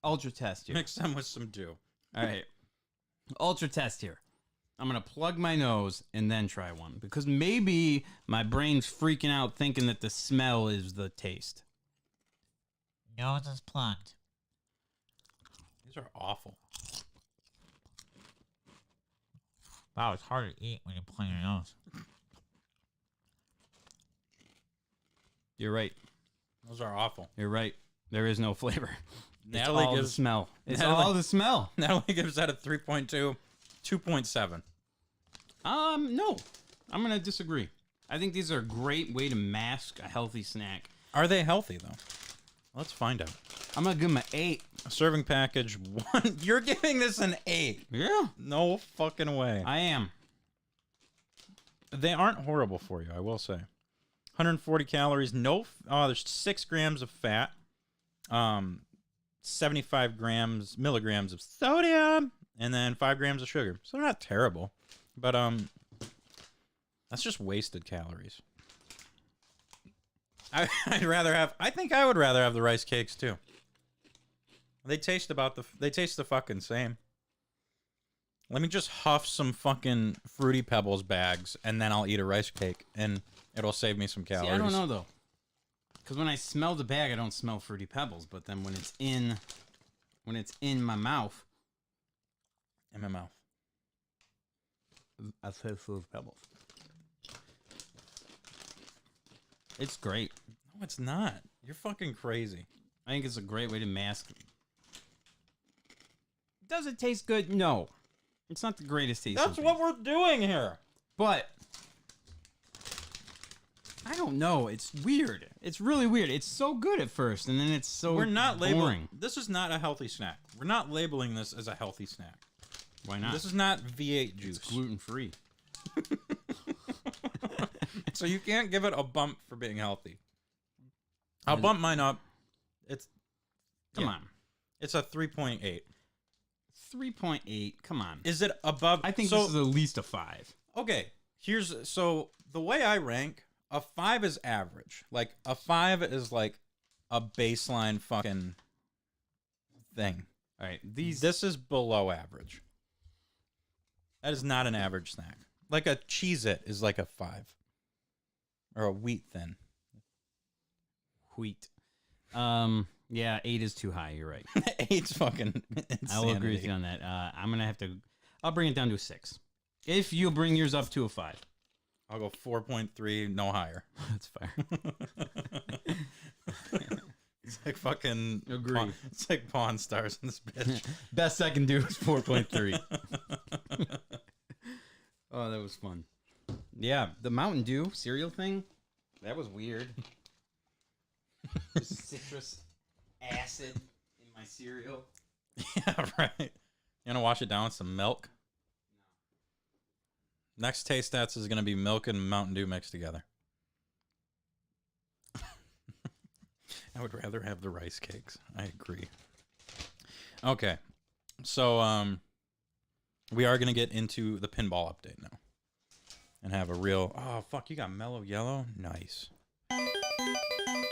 Ultra test here. Mix them with some dew. All right. Ultra test here. I'm going to plug my nose and then try one because maybe my brain's freaking out thinking that the smell is the taste. Nose is plugged. These are awful. Wow, it's hard to eat when you plug your nose. You're right. Those are awful. You're right. There is no flavor. Natalie it's all gives the smell. It's Natalie- all the smell. Natalie gives that a 3.2, 2.7. No. I'm going to disagree. I think these are a great way to mask a healthy snack. Are they healthy though? Let's find out. I'm going to give them an 8. A serving package 1. You're giving this an 8. Yeah. No fucking way. I am. They aren't horrible for you, I will say. 140 calories. There's 6 grams of fat. 75 milligrams of sodium, and then 5 grams of sugar. So they're not terrible, but that's just wasted calories. I think I would rather have the rice cakes too. They taste the fucking same. Let me just huff some fucking Fruity Pebbles bags, and then I'll eat a rice cake, and it'll save me some calories. See, I don't know though, because when I smell the bag, I don't smell Fruity Pebbles. But then when it's in my mouth, I feel Fruity Pebbles. It's great. No, it's not. You're fucking crazy. I think it's a great way to mask. Does it taste good? No. It's not the greatest taste. That's what we're doing here. But I don't know. It's weird. It's really weird. It's so good at first, and then it's so We're not boring. labeling. This is not a healthy snack. We're not labeling this as a healthy snack. Why not? This is not V8 juice. It's gluten free. So you can't give it a bump for being healthy. I'll bump mine up. Come on. It's a 3.8. 3.8. Come on. Is it above? I think this is at least a 5. Okay. So the way I rank, a 5 is average. Like a 5 is like a baseline fucking thing. All right. This is below average. That is not an average snack. Like a Cheez-It is like a 5. Or a Wheat Thin. Wheat. Yeah, 8 is too high. You're right. 8's fucking insanity. I will agree with you on that. I'm gonna have to. I'll bring it down to a 6. If you bring yours up to a 5, I'll go 4.3, no higher. that's fair. It's like fucking... Agree. It's like Pawn Stars in this bitch. Best I can do is 4.3. Oh, that was fun. Yeah, the Mountain Dew cereal thing, that was weird. Just citrus acid in my cereal. Yeah, right. You want to wash it down with some milk? No. Next taste stats is going to be milk and Mountain Dew mixed together. I would rather have the rice cakes. I agree. Okay. So, we are going to get into the pinball update now. And have a real... Oh, fuck, you got mellow yellow? Nice.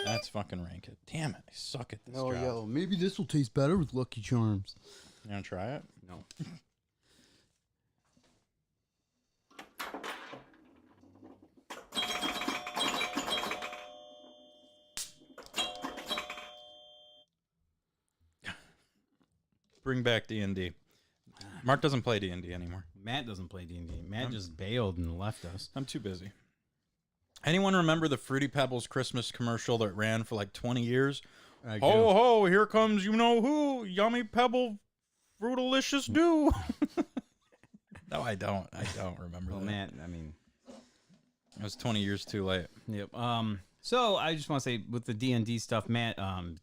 That's fucking rank it. Damn it, I suck at this job. Yellow. Maybe this will taste better with Lucky Charms. You want to try it? No. Bring back D&D. Mark doesn't play D&D anymore. Matt doesn't play D&D. Matt just bailed and left us. I'm too busy. Anyone remember the Fruity Pebbles Christmas commercial that ran for like 20 years? Ho, ho, here comes you-know-who, yummy pebble, fruitalicious dew. No, I don't. I don't remember that. Matt, I mean... It was 20 years too late. Yep. So I just want to say with the D&D stuff, Matt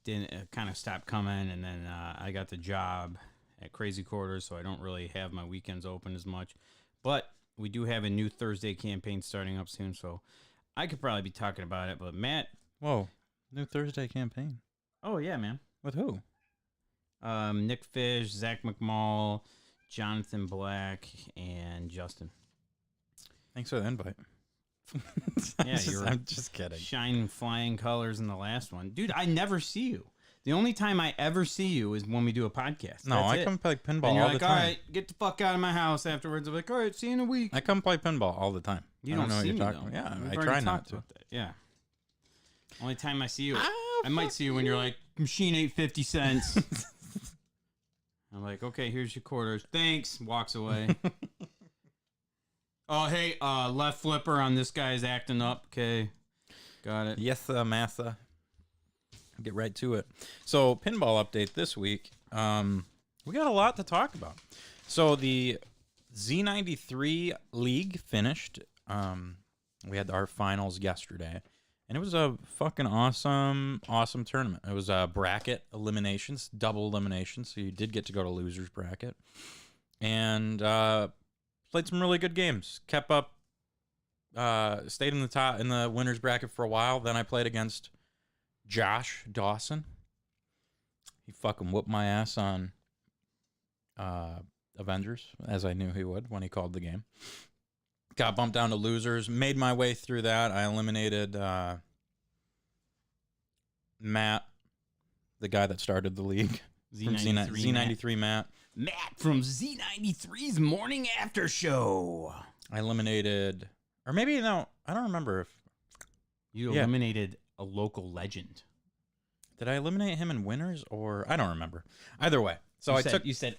didn't kind of stopped coming, and then I got the job at Crazy Quarters, so I don't really have my weekends open as much. But we do have a new Thursday campaign starting up soon, so I could probably be talking about it. But Matt, Whoa, new Thursday campaign. oh yeah, man, With who? Nick Fish, Zach McMall, Jonathan Black, and Justin. Thanks for the invite. Yeah, I'm just kidding. Shining flying colors in the last one. Dude, I never see you. The only time I ever see you is when we do a podcast. No, That's I it. come play pinball And you're all like, the time. all right, get the fuck out of my house afterwards. I'm like, all right, see you in a week. I come play pinball all the time. You I don't know what see you're me, talking though. about. Yeah, We've I already try not talked to. about that. Yeah. Only time I see you, Ah, I might see you when you're like, machine ain't 50 cents. I'm like, okay, here's your quarters. Thanks. Walks away. Oh, hey, left flipper on this guy's acting up. Okay. Got it. Yes, massa. Get right to it. So, pinball update this week. We got a lot to talk about. So, the Z93 League finished. We had our finals yesterday, and it was a fucking awesome tournament. It was bracket eliminations, double eliminations, so you did get to go to losers bracket, and played some really good games. Kept up, stayed in the top in the winners bracket for a while. Then I played against Josh Dawson. He fucking whooped my ass on Avengers, as I knew he would when he called the game. Got bumped down to losers. Made my way through that. I eliminated Matt, the guy that started the league. Z93, Z93 Matt. Matt from Z93's Morning After Show. I eliminated, or maybe no, I don't remember if You Yeah. eliminated a local legend. did I eliminate him in winners or I don't remember. Either way, so You said,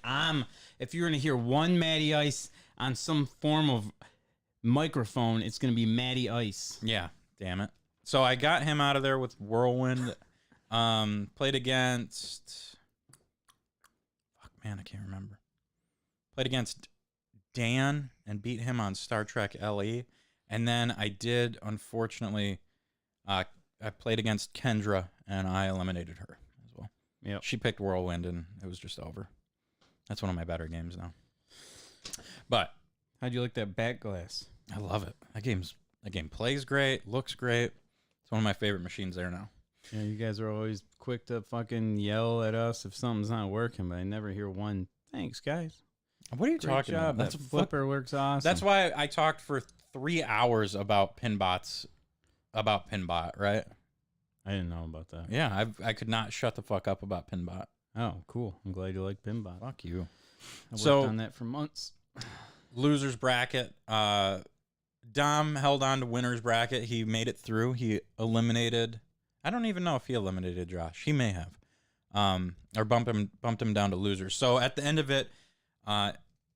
if you're gonna hear one Matty Ice on some form of microphone, it's gonna be Matty Ice. Yeah, damn it. So I got him out of there with Whirlwind. Played against. Fuck, man, I can't remember. Played against Dan and beat him on Star Trek LE. And then I did, unfortunately, I played against Kendra and I eliminated her as well. Yep. She picked Whirlwind and it was just over. That's one of my better games now. But How'd you like that back glass? I love it. That game plays great, looks great. It's one of my favorite machines there now. Yeah, you guys are always quick to fucking yell at us if something's not working, but I never hear one. Thanks, guys. What are you Great talking job. about? That flipper works awesome. That's why I talked for 3 hours about pinbot, right? I didn't know about that. Yeah, I could not shut the fuck up about pinbot. Oh, cool. I'm glad you like pinbot. Fuck you. I worked So- on that for months. Losers bracket. Dom held on to winners bracket. He made it through. He eliminated. I don't even know if he eliminated Josh. He may have, or bumped him down to losers. So at the end of it, I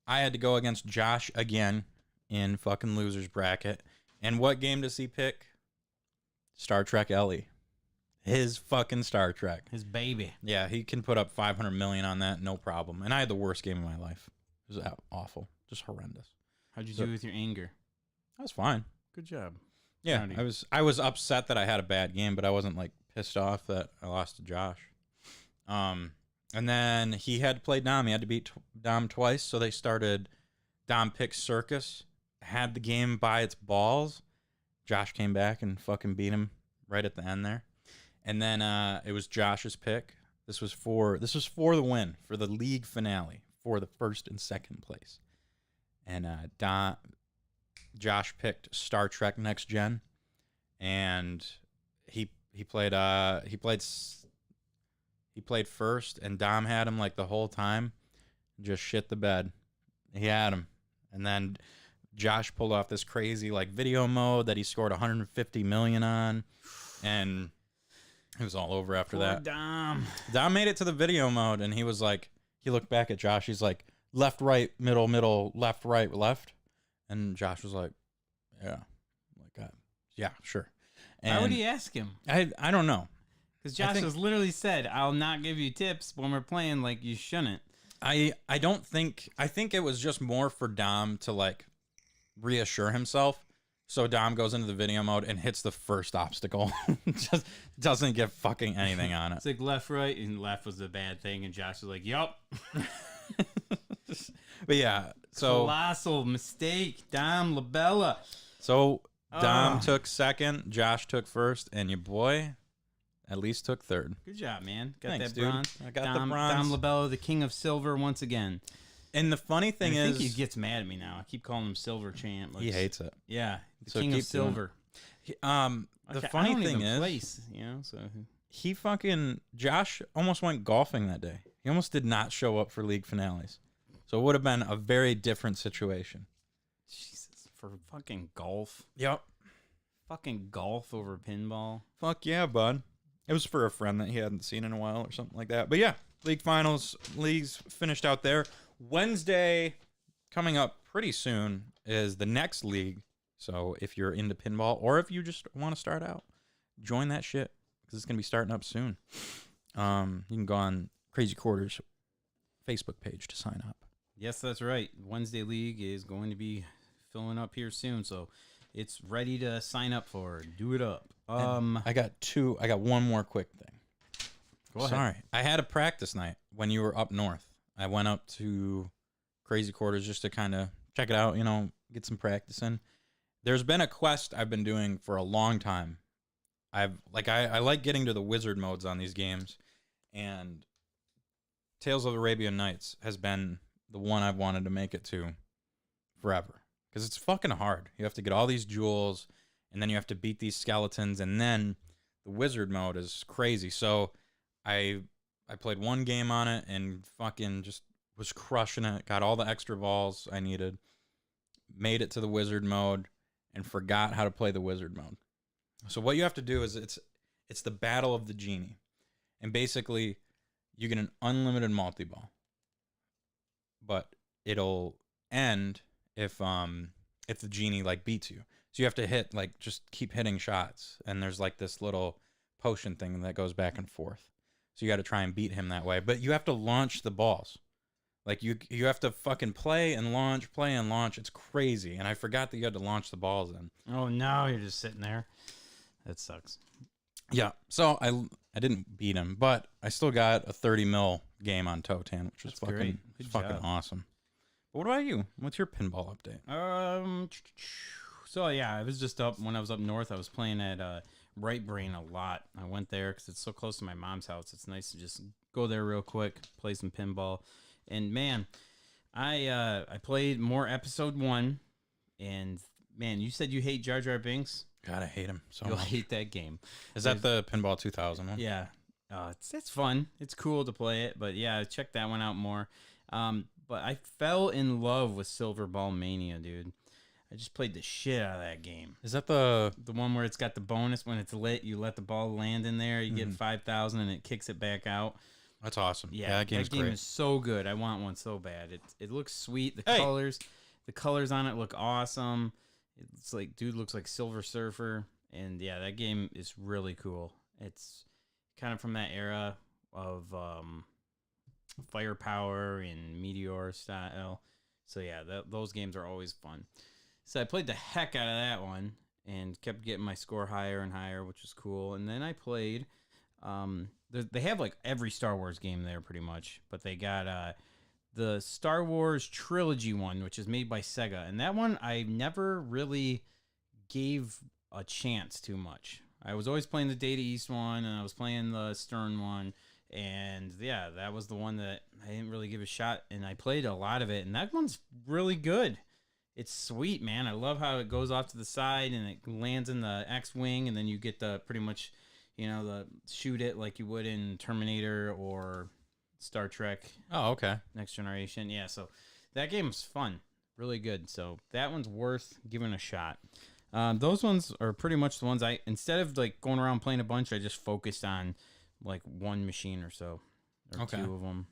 had to go against Josh again in fucking losers bracket. And what game does he pick? Star Trek LE. His fucking Star Trek. His baby. Yeah, he can put up 500 million on that, no problem. And I had the worst game of my life. It was awful, just horrendous. How'd you So- do with your anger? That was fine. Good job. Yeah, Proud of you. I was upset that I had a bad game, but I wasn't like pissed off that I lost to Josh. And then he had to play Dom. He had to beat Dom twice, so they started. Dom picked Circus, had the game by its balls. Josh came back and fucking beat him right at the end there. And then it was Josh's pick. This was for the win, for the league finale, for the first and second place. And Josh picked Star Trek Next Gen, and he played first, and Dom had him like the whole time, just shit the bed. He had him, and then Josh pulled off this crazy like video mode that he scored 150 million on, and it was all over after Poor that. Dom. Dom made it to the video mode, and he was like, he looked back at Josh. He's like, left, right, middle, middle, left, right, left. And Josh was like, yeah. I'm like, yeah, sure. And Why would he ask him? I don't know. Because Josh has literally said, I'll not give you tips when we're playing like you shouldn't. I think it was just more for Dom to like reassure himself. So Dom goes into the video mode and hits the first obstacle. Just doesn't get fucking anything on it. It's like left, right, and left was the bad thing. And Josh was like, yup. But yeah, so Colossal mistake. Dom Labella. Dom Ah. took second, Josh took first, and your boy at least took third. Good job, man. Got Thanks, that dude. bronze. I got Dom, the bronze. Dom LaBella, the king of silver once again. And the funny thing I is, think he gets mad at me now. I keep calling him Silver Champ. he hates it. Yeah, the So king of keep doing it. silver. The I funny don't thing even is, place, so Josh almost went golfing that day. He almost did not show up for league finales. So it would have been a very different situation. Jesus, for fucking golf. Yep. Fucking golf over pinball. Fuck yeah, bud. It was for a friend that he hadn't seen in a while or something like that. But yeah, leagues finished out there. Wednesday coming up pretty soon is the next league. So if you're into pinball or if you just want to start out, join that shit because it's going to be starting up soon. You can go on Crazy Quarters Facebook page to sign up. Yes, that's right. Wednesday League is going to be filling up here soon, so it's ready to sign up for. Do it up. I got one more quick thing. Go ahead. Sorry. I had a practice night when you were up north. I went up to Crazy Quarters just to kind of check it out, get some practice in. There's been a quest I've been doing for a long time. I like getting to the wizard modes on these games, and Tales of the Arabian Nights has been the one I've wanted to make it to forever because it's fucking hard. You have to get all these jewels, and then you have to beat these skeletons, and then the wizard mode is crazy. So I played one game on it and fucking just was crushing it. Got all the extra balls I needed, made it to the wizard mode, and forgot how to play the wizard mode. So what you have to do is it's the battle of the genie, and basically you get an unlimited multi-ball, but it'll end if the genie beats you. So you have to just keep hitting shots, and there's this little potion thing that goes back and forth. So you got to try and beat him that way, but you have to launch the balls. You have to fucking play and launch. It's crazy, and I forgot that you had to launch the balls in. Oh no, you're just sitting there. That sucks. Yeah, so I didn't beat him, but I still got a 30 mil game on Totan, which was That's great. Good fucking job. awesome. But what about you? What's your pinball update? So yeah, I was just up when I was up north. I was playing at Right Brain a lot. I went there because it's so close to my mom's house. It's nice to just go there real quick, play some pinball. And man, I played more episode 1, and man, you said you hate Jar Jar Binks. God, I hate him so You'll much. hate that game. Is that the Pinball 2000 one? Yeah, it's fun. It's cool to play it, but yeah, check that one out more. But I fell in love with Silver Ball Mania, dude. I just played the shit out of that game. Is that the one where it's got the bonus when it's lit? You let the ball land in there, you get 5,000, and it kicks it back out. That's awesome. Yeah, that game's game great. is so good. I want one so bad. It looks sweet. The Hey. colors on it look awesome. It's dude looks like Silver Surfer, and yeah, that game is really cool. It's kind of from that era of Firepower and Meteor style. So yeah, those games are always fun. So I played the heck out of that one and kept getting my score higher and higher, which was cool. And then I played. They have every Star Wars game there pretty much, but they got the Star Wars trilogy one, which is made by Sega, and that one I never really gave a chance too much. I was always playing the Data East one, and I was playing the Stern one, and yeah, that was the one that I didn't really give a shot, and I played a lot of it, and that one's really good. It's sweet, man. I love how it goes off to the side and it lands in the X-Wing, and then you get the pretty much, the shoot it like you would in Terminator or Star Trek. Oh, okay. Next Generation. Yeah, so that game's fun. Really good. So that one's worth giving a shot. Those ones are pretty much the ones instead of going around playing a bunch, I just focused on one machine or so. Or Okay. 2 of them.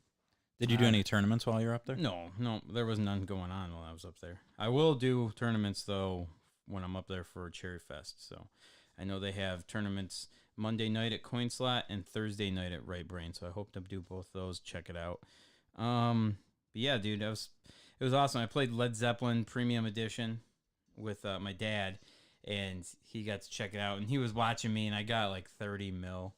Did you do any tournaments while you were up there? No, there was none going on while I was up there. I will do tournaments, though, when I'm up there for Cherry Fest. So I know they have tournaments Monday night at Coin Slot and Thursday night at Right Brain. So I hope to do both those. Check it out. But yeah, dude, it was awesome. I played Led Zeppelin Premium Edition with my dad, and he got to check it out. And he was watching me, and I got 30 mil.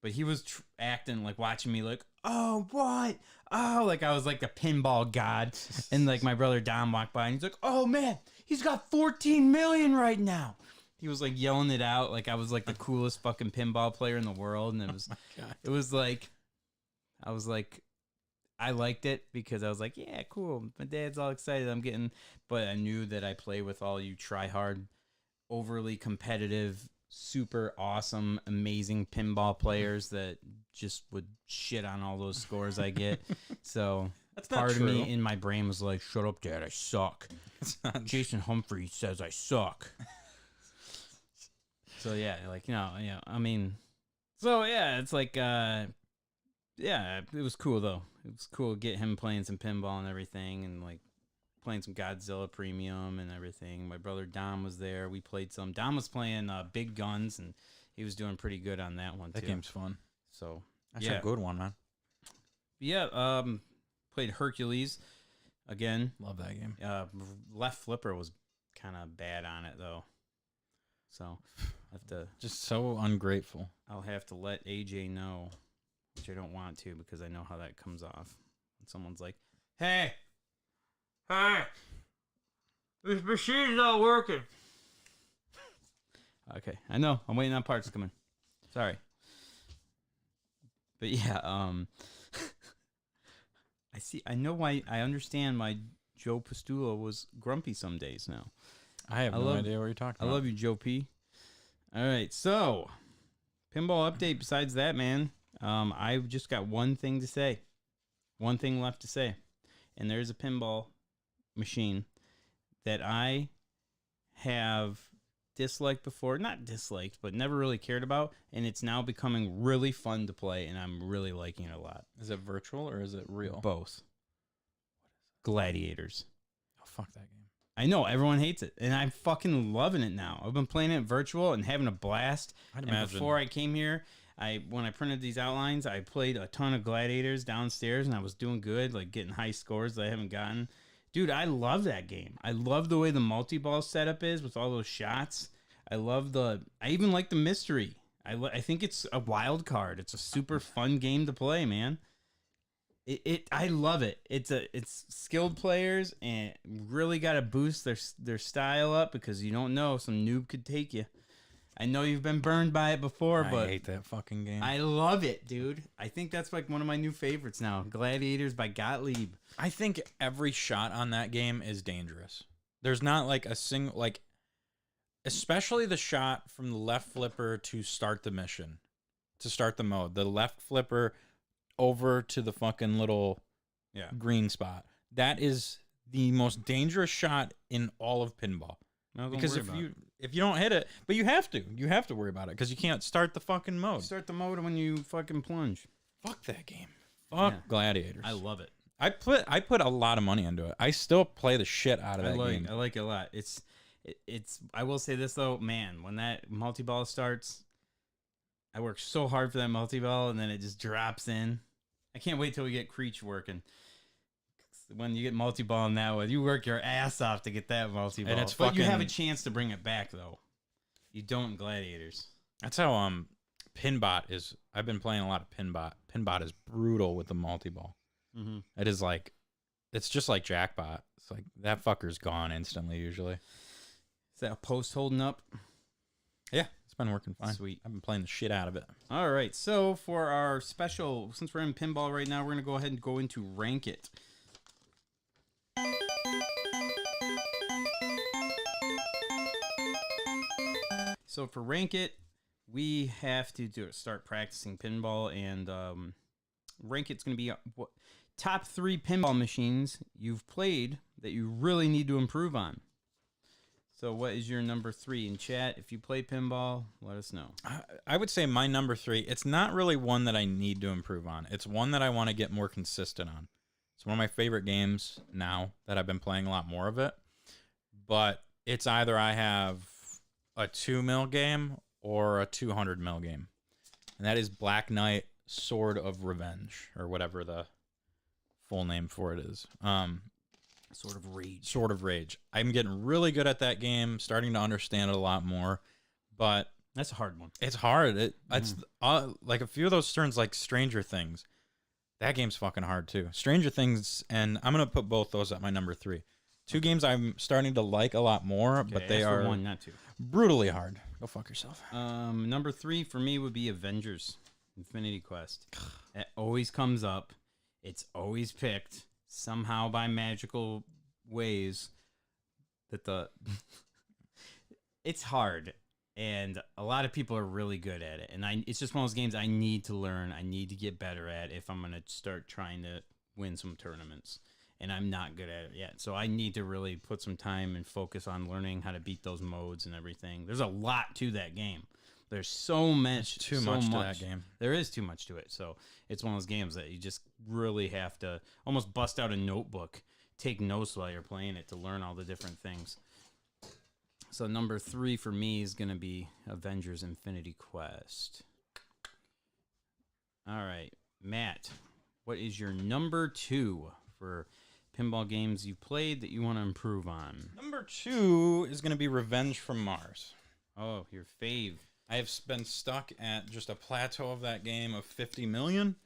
But he was acting watching me oh, what? Oh, I was the pinball god. And my brother Dom walked by and he's oh man, he's got 14 million right now. he was like yelling it out like I was like the coolest fucking pinball player in the world, and it was like I was like I liked it because I was like, yeah, cool. My dad's all excited. But I knew that I play with all you try hard, overly competitive, super awesome, amazing pinball players that just would shit on all those scores I get. So That's not part true. of me in my brain was like, shut up, Dad, I suck. Jason Humphrey says I suck. So yeah, like, I mean, so yeah, it's like, yeah, it was cool though. It was cool to get him playing some pinball and everything, and like playing some Godzilla Premium and everything. My brother Dom was there. We played some. Dom was playing Big Guns, and he was doing pretty good on that one too. That game's fun. So That's yeah, a good one, man. yeah. Played Hercules again. Love that game. Left flipper was kind of bad on it though, so I have to. Just so ungrateful. I'll have to let AJ know, which I don't want to because I know how that comes off. When someone's like, "Hey, this machine's not working." Okay, I know. I'm waiting on parts to come in. Sorry, but yeah, I see. I know why. I understand why Joe Pastula was grumpy some days now. I have no idea what you're talking about. I love you, Joe P. All right, so pinball update. Besides that, man, I've just got one thing to say. One thing left to say, and there's a pinball machine that I have disliked before. Not disliked, but never really cared about, and it's now becoming really fun to play, and I'm really liking it a lot. Is it virtual or is it real? Both. Gladiators. Oh, fuck that game. I know everyone hates it, and I'm fucking loving it now. I've been playing it virtual and having a blast. I'd And imagine. before I came here, when I printed these outlines, I played a ton of Gladiators downstairs, and I was doing good, like getting high scores that I haven't gotten. Dude, I love that game. I love the way the multi-ball setup is with all those shots. I even like the mystery. I think it's a wild card. It's a super fun game to play, man. I love it. It's skilled players and really got to boost their style up because you don't know, some noob could take you. I know you've been burned by it before, I but hate that fucking game. I love it, dude. I think that's like one of my new favorites now. Gladiators by Gottlieb. I think every shot on that game is dangerous. There's not like a single, like, especially the shot from the left flipper to start the mission, to start the mode. The left flipper over to the fucking little green spot. That is the most dangerous shot in all of pinball. No, Because if you don't hit it, but you have to worry about it because you can't start the fucking mode. start the mode when you fucking plunge. Fuck that game. Fuck Yeah. Gladiators. I love it. I put a lot of money into it. I still play the shit out of that game. I like it a lot. It's I will say this though, man, when that multi-ball starts, I work so hard for that multi-ball and then it just drops in. I can't wait till we get Creech working. When you get multi-ball in that one, you work your ass off to get that multi-ball. And it's but you have a fucking- chance to bring it back though. You don't in Gladiators. That's how Pinbot is. I've been playing a lot of Pinbot. Pinbot is brutal with the multi-ball. Mm-hmm. It is like, it's just like Jackbot. It's like that fucker's gone instantly usually. Is that a post holding up? Yeah, it's been working fine. Sweet. I've been playing the shit out of it. All right. So for our special, since we're in pinball right now, we're going to go ahead and go into Rank It. So for Rank It, we have to start practicing pinball, and Rank It's going to be what top 3 pinball machines you've played that you really need to improve on. So what is your number 3 in chat? If you play pinball, let us know. I would say my number 3, it's not really one that I need to improve on. It's one that I want to get more consistent on. It's one of my favorite games now that I've been playing a lot more of it. But it's either I have a 2 mil game or a 200 mil game. And that is Black Knight Sword of Revenge, or whatever the full name for it is. Sort of Rage. Sword of Rage. I'm getting really good at that game, starting to understand it a lot more. But That's a hard one. it's hard. It's like a few of those turns, like Stranger Things. That game's fucking hard too. Stranger Things, and I'm gonna put both those at my number 3. Two games I'm starting to like a lot more, Okay, but they ask for are one, not two. brutally hard. Go fuck yourself. Number 3 for me would be Avengers Infinity Quest. It always comes up. It's always picked somehow by magical ways that it's hard. And a lot of people are really good at it. And it's just one of those games I need to learn. I need to get better at if I'm going to start trying to win some tournaments. And I'm not good at it yet. So I need to really put some time and focus on learning how to beat those modes and everything. There's a lot to that game. There's so much. Too much to that game. There is too much to it. So it's one of those games that you just really have to almost bust out a notebook, take notes while you're playing it to learn all the different things. So number 3 for me is going to be Avengers Infinity Quest. All right, Matt, what is your number 2 for pinball games you played that you want to improve on? Number 2 is going to be Revenge from Mars. Oh, your fave. I have been stuck at just a plateau of that game of 50 million.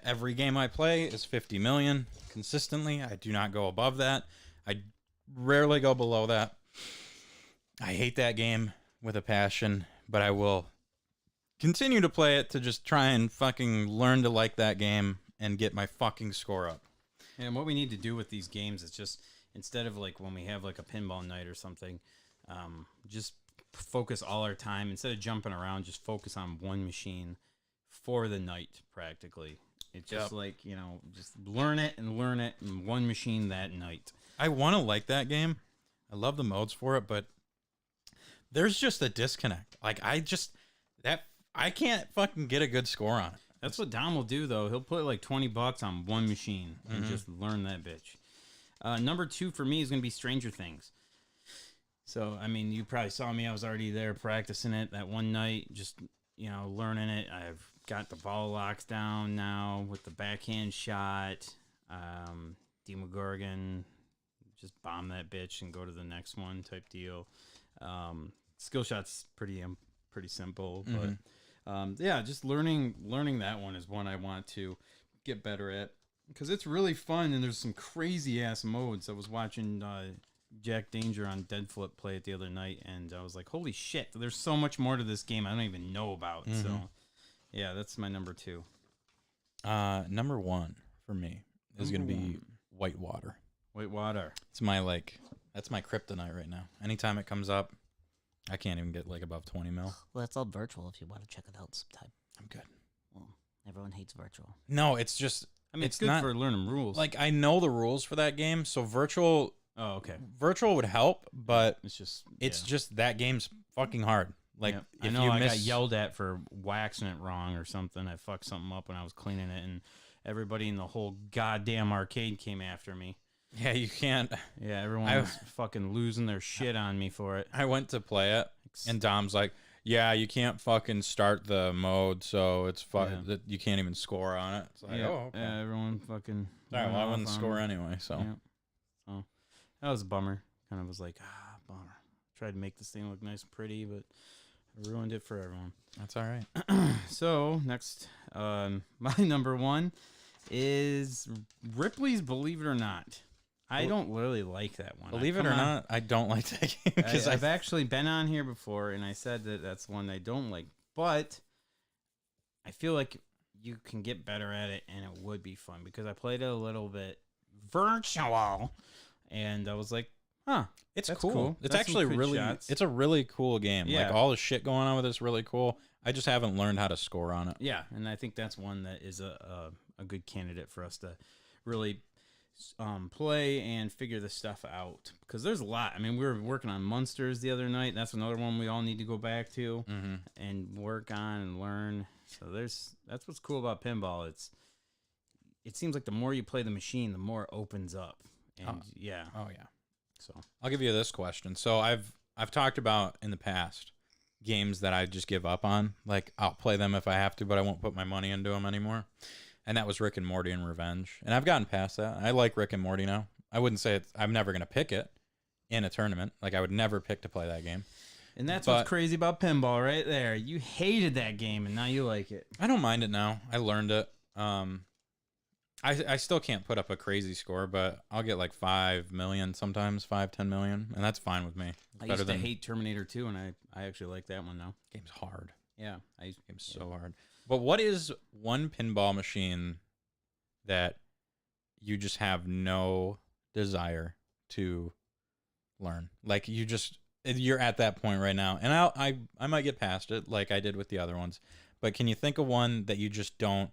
Every game I play is 50 million consistently. I do not go above that. I rarely go below that. I hate that game with a passion, but I will continue to play it to just try and fucking learn to like that game and get my fucking score up. And what we need to do with these games is just, instead of like when we have like a pinball night or something, just focus all our time, instead of jumping around, just focus on one machine for the night practically. It's just like, just learn it in one machine that night. I want to like that game. I love the modes for it, but there's just a disconnect. Like I can't fucking get a good score on it. That's what Dom will do, though. He'll put like $20 on one machine and just learn that bitch. Number 2 for me is going to be Stranger Things. So, I mean, you probably saw me. I was already there practicing it that one night, just, learning it. I've got the ball locks down now with the backhand shot. Demogorgon, just bomb that bitch and go to the next one type deal. Skill shot's pretty simple, but yeah, just learning that one is one I want to get better at because it's really fun and there's some crazy ass modes. I was watching Jack Danger on Dead Flip play it the other night, and I was like, holy shit, there's so much more to this game I don't even know about. So yeah, that's my number 2. Number 1 for me is going to be Whitewater. Whitewater. It's that's my kryptonite right now. Anytime it comes up, I can't even get like above 20 mil. Well, it's all virtual if you want to check it out sometime. I'm good. Well, everyone hates virtual. No, it's just, I mean, it's good not for learning rules. like I know the rules for that game, so virtual would help, but it's just that game's fucking hard. Like I know I got yelled at for waxing it wrong or something. I fucked something up when I was cleaning it, and everybody in the whole goddamn arcade came after me. Yeah, you can't. Yeah, everyone was fucking losing their shit on me for it. I went to play it, and Dom's like, "Yeah, you can't fucking start the mode, so it's that you can't even score on it." It's like, oh, okay. Yeah, everyone fucking. All right, well, I wouldn't score anyway, so. Yeah. So that was a bummer. Kind of was like, bummer. Tried to make this thing look nice and pretty, but I ruined it for everyone. That's all right. So next, my number 1 is Ripley's Believe It or Not. I don't really like that one. Believe it or not, I don't like that game because I've actually been on here before, and I said that that's one I don't like. But I feel like you can get better at it, and it would be fun because I played it a little bit virtual, and I was like, "Huh, it's that's cool. It's That's actually some good really, shots. it's a really cool game. Yeah. Like all the shit going on with it's really cool. I just haven't learned how to score on it. Yeah, and I think that's one that is a good candidate for us to really play and figure this stuff out because there's a lot. I mean, we were working on Monsters the other night. That's another one we all need to go back to and work on and learn. So that's what's cool about pinball. It seems like the more you play the machine, the more it opens up. And yeah. Oh yeah. So I'll give you this question. So I've talked about in the past games that I just give up on. Like I'll play them if I have to, but I won't put my money into them anymore. And that was Rick and Morty and Revenge. And I've gotten past that. I like Rick and Morty now. I wouldn't say I'm never going to pick it in a tournament. Like I would never pick to play that game. And that's what's crazy about pinball right there. You hated that game and now you like it. I don't mind it now. I learned it. I still can't put up a crazy score, but I'll get like 5 million sometimes, 5-10 million, and that's fine with me. I used to hate Terminator 2, and I actually like that one now. Game's hard. Yeah, Game's so hard. But what is one pinball machine that you just have no desire to learn? Like you're at that point right now, and I might get past it like I did with the other ones. But can you think of one that you just don't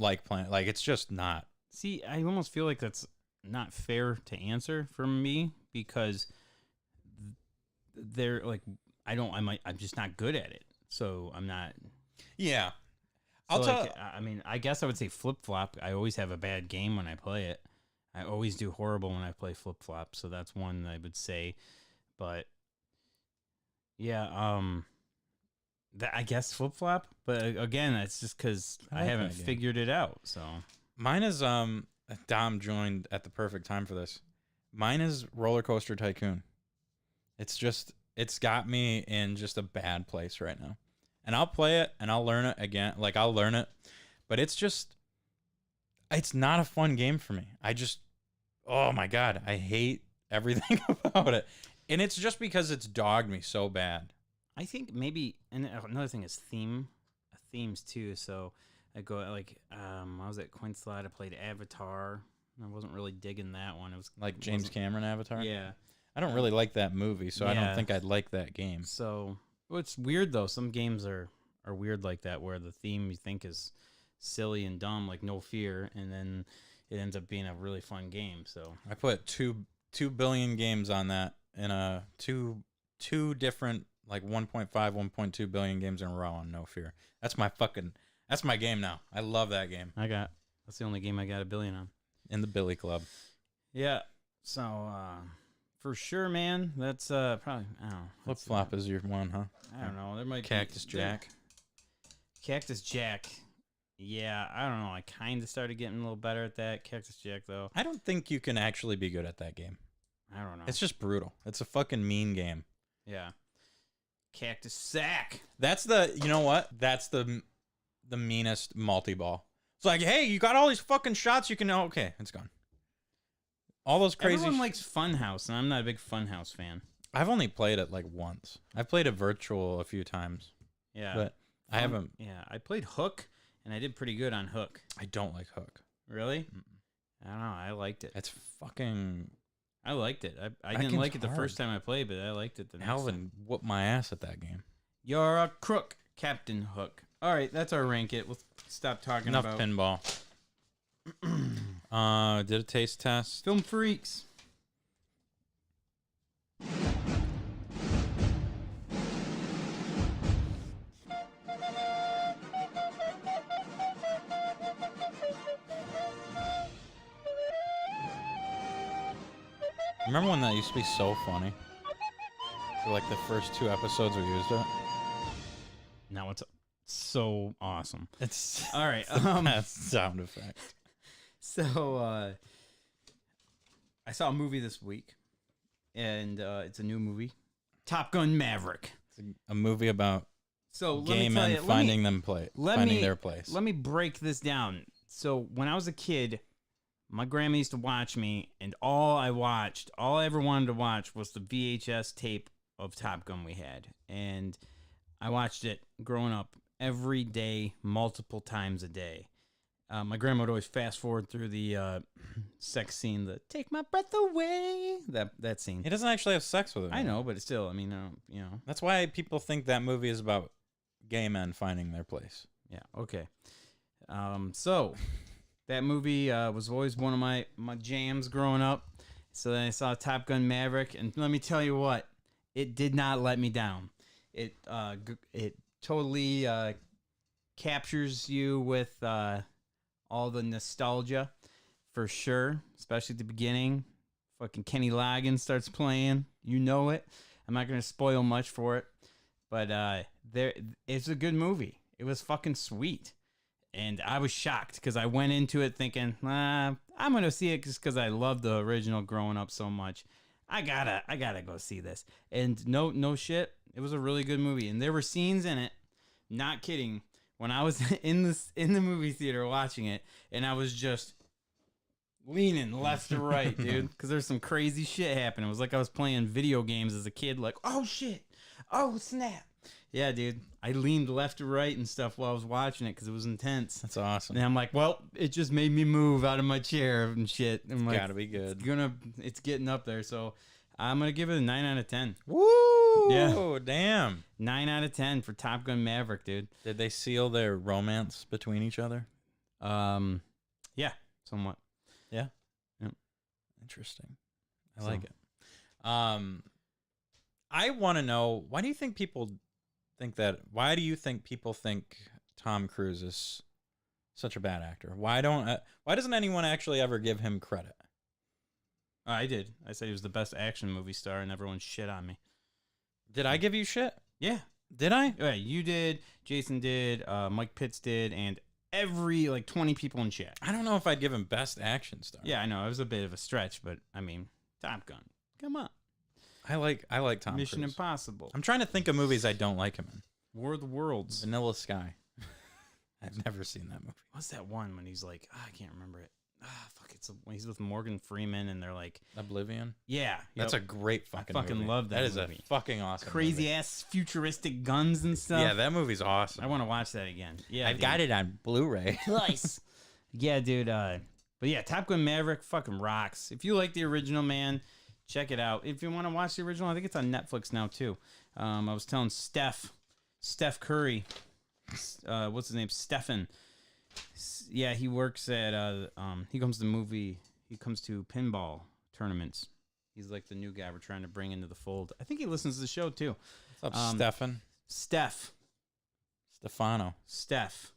like playing? Like it's just not. See, I almost feel like that's not fair to answer for me because they're like I'm just not good at it. So I'm not. Yeah. I mean, I guess I would say flip flop. I always have a bad game when I play it. I always do horrible when I play flip flop. So that's one I would say. But yeah, I guess flip flop. But again, that's just because I haven't figured it out. So mine is Dom joined at the perfect time for this. Mine is Roller Coaster Tycoon. It's got me in just a bad place right now. And I'll play it and I'll learn it again. Like I'll learn it, but it's not a fun game for me. Oh my God, I hate everything about it. And it's just because it's dogged me so bad. I think maybe, and another thing is themes too. So I go like, I was at Coin Slot. I played Avatar. I wasn't really digging that one. It was like James Cameron Avatar. Yeah. I don't really like that movie, so I don't think I'd like that game. So it's weird though. Some games are weird like that, where the theme you think is silly and dumb, like No Fear, and then it ends up being a really fun game. So I put 2 billion games on that in a two different like 1.5, 1.2 billion games in a row on No Fear. That's my game now. I love that game. That's the only game I got a billion on. In the Billy Club. Yeah. So for sure, man. That's probably, I don't know. Flip Flop is your one, huh? I don't know. There might Cactus be Jack. Cactus Jack. Yeah, I don't know. I kind of started getting a little better at that. Cactus Jack, though. I don't think you can actually be good at that game. I don't know. It's just brutal. It's a fucking mean game. Yeah. Cactus Sack. That's you know what? That's the meanest multi-ball. It's like, hey, you got all these fucking shots you can, okay, it's gone. All those crazy. Everyone likes Funhouse, and I'm not a big Funhouse fan. I've only played it like once. I've played it virtual a few times. Yeah. But I haven't. Yeah, I played Hook, and I did pretty good on Hook. I don't like Hook. Really? I don't know. I liked it. It's fucking. I liked it. I didn't like it the first time I played, but I liked it the next time. Alvin whooped my ass at that game. You're a crook, Captain Hook. All right, that's our rank it. We'll stop talking Enough about pinball. Did a taste test. Film Freaks. Remember when that used to be so funny? For like the first 2 episodes we used it. Now it's so awesome. It's all right. That sound effect. So I saw a movie this week, and it's a new movie, Top Gun Maverick. It's a movie about gay men finding their place. Let me break this down. So when I was a kid, my grandma used to watch me, and all I ever wanted to watch was the VHS tape of Top Gun we had. And I watched it growing up every day, multiple times a day. My grandma would always fast forward through the sex scene, the "Take my breath away," that scene. He doesn't actually have sex with her. I know, but still, I mean, you know. That's why people think that movie is about gay men finding their place. Yeah, okay. So that movie was always one of my jams growing up. So then I saw Top Gun Maverick, and let me tell you what, it did not let me down. It totally captures you with all the nostalgia, for sure, especially at the beginning. Fucking Kenny Loggins starts playing. You know it. I'm not going to spoil much for it, but it's a good movie. It was fucking sweet. And I was shocked because I went into it thinking, I'm going to see it just because I loved the original growing up so much. I gotta go see this. And no shit, it was a really good movie. And there were scenes in it, not kidding, when I was in the movie theater watching it, and I was just leaning left to right, dude, because there's some crazy shit happening. It was like I was playing video games as a kid, like, oh shit, oh snap. Yeah, dude. I leaned left to right and stuff while I was watching it because it was intense. That's awesome. And I'm like, well, it just made me move out of my chair and shit. I'm like, Gotta be good. It's getting up there. So I'm gonna give it a 9 out of 10. Woo! Yeah. Damn. 9 out of 10 for Top Gun Maverick, dude. Did they seal their romance between each other? Yeah, somewhat. Yeah. Yep. Interesting. I like it. I want to know, why do you think people think Tom Cruise is such a bad actor? Why doesn't anyone actually ever give him credit? I did. I said he was the best action movie star, and everyone shit on me. Did I give you shit? Yeah. Did I? Yeah, you did. Jason did. Mike Pitts did, and every 20 people in chat. I don't know if I'd give him best action star. Yeah, I know it was a bit of a stretch, but I mean, Top Gun. Come on. I like Tom Mission Cruise. Impossible. I'm trying to think of movies I don't like him in. War of the Worlds. Vanilla Sky. I've never seen that movie. What's that one when he's like, I can't remember it. Fuck, when he's with Morgan Freeman and they're like, Oblivion. yeah, That's a great fucking fucking movie. love that That is movie. a fucking awesome crazy movie. ass futuristic guns and stuff. Yeah, that movie's awesome. I want to watch that again. Yeah, I've got it on Blu-ray. Nice. Yeah, dude. But yeah, Top Gun Maverick fucking rocks. If you like the original, man, check it out. If you want to watch the original, I think it's on Netflix now too. I was telling Steph Curry, what's his name? Stefan. Yeah, he works at he comes to pinball tournaments. He's like the new guy we're trying to bring into the fold. I think he listens to the show too. What's up, Stefan? Stefano. Steph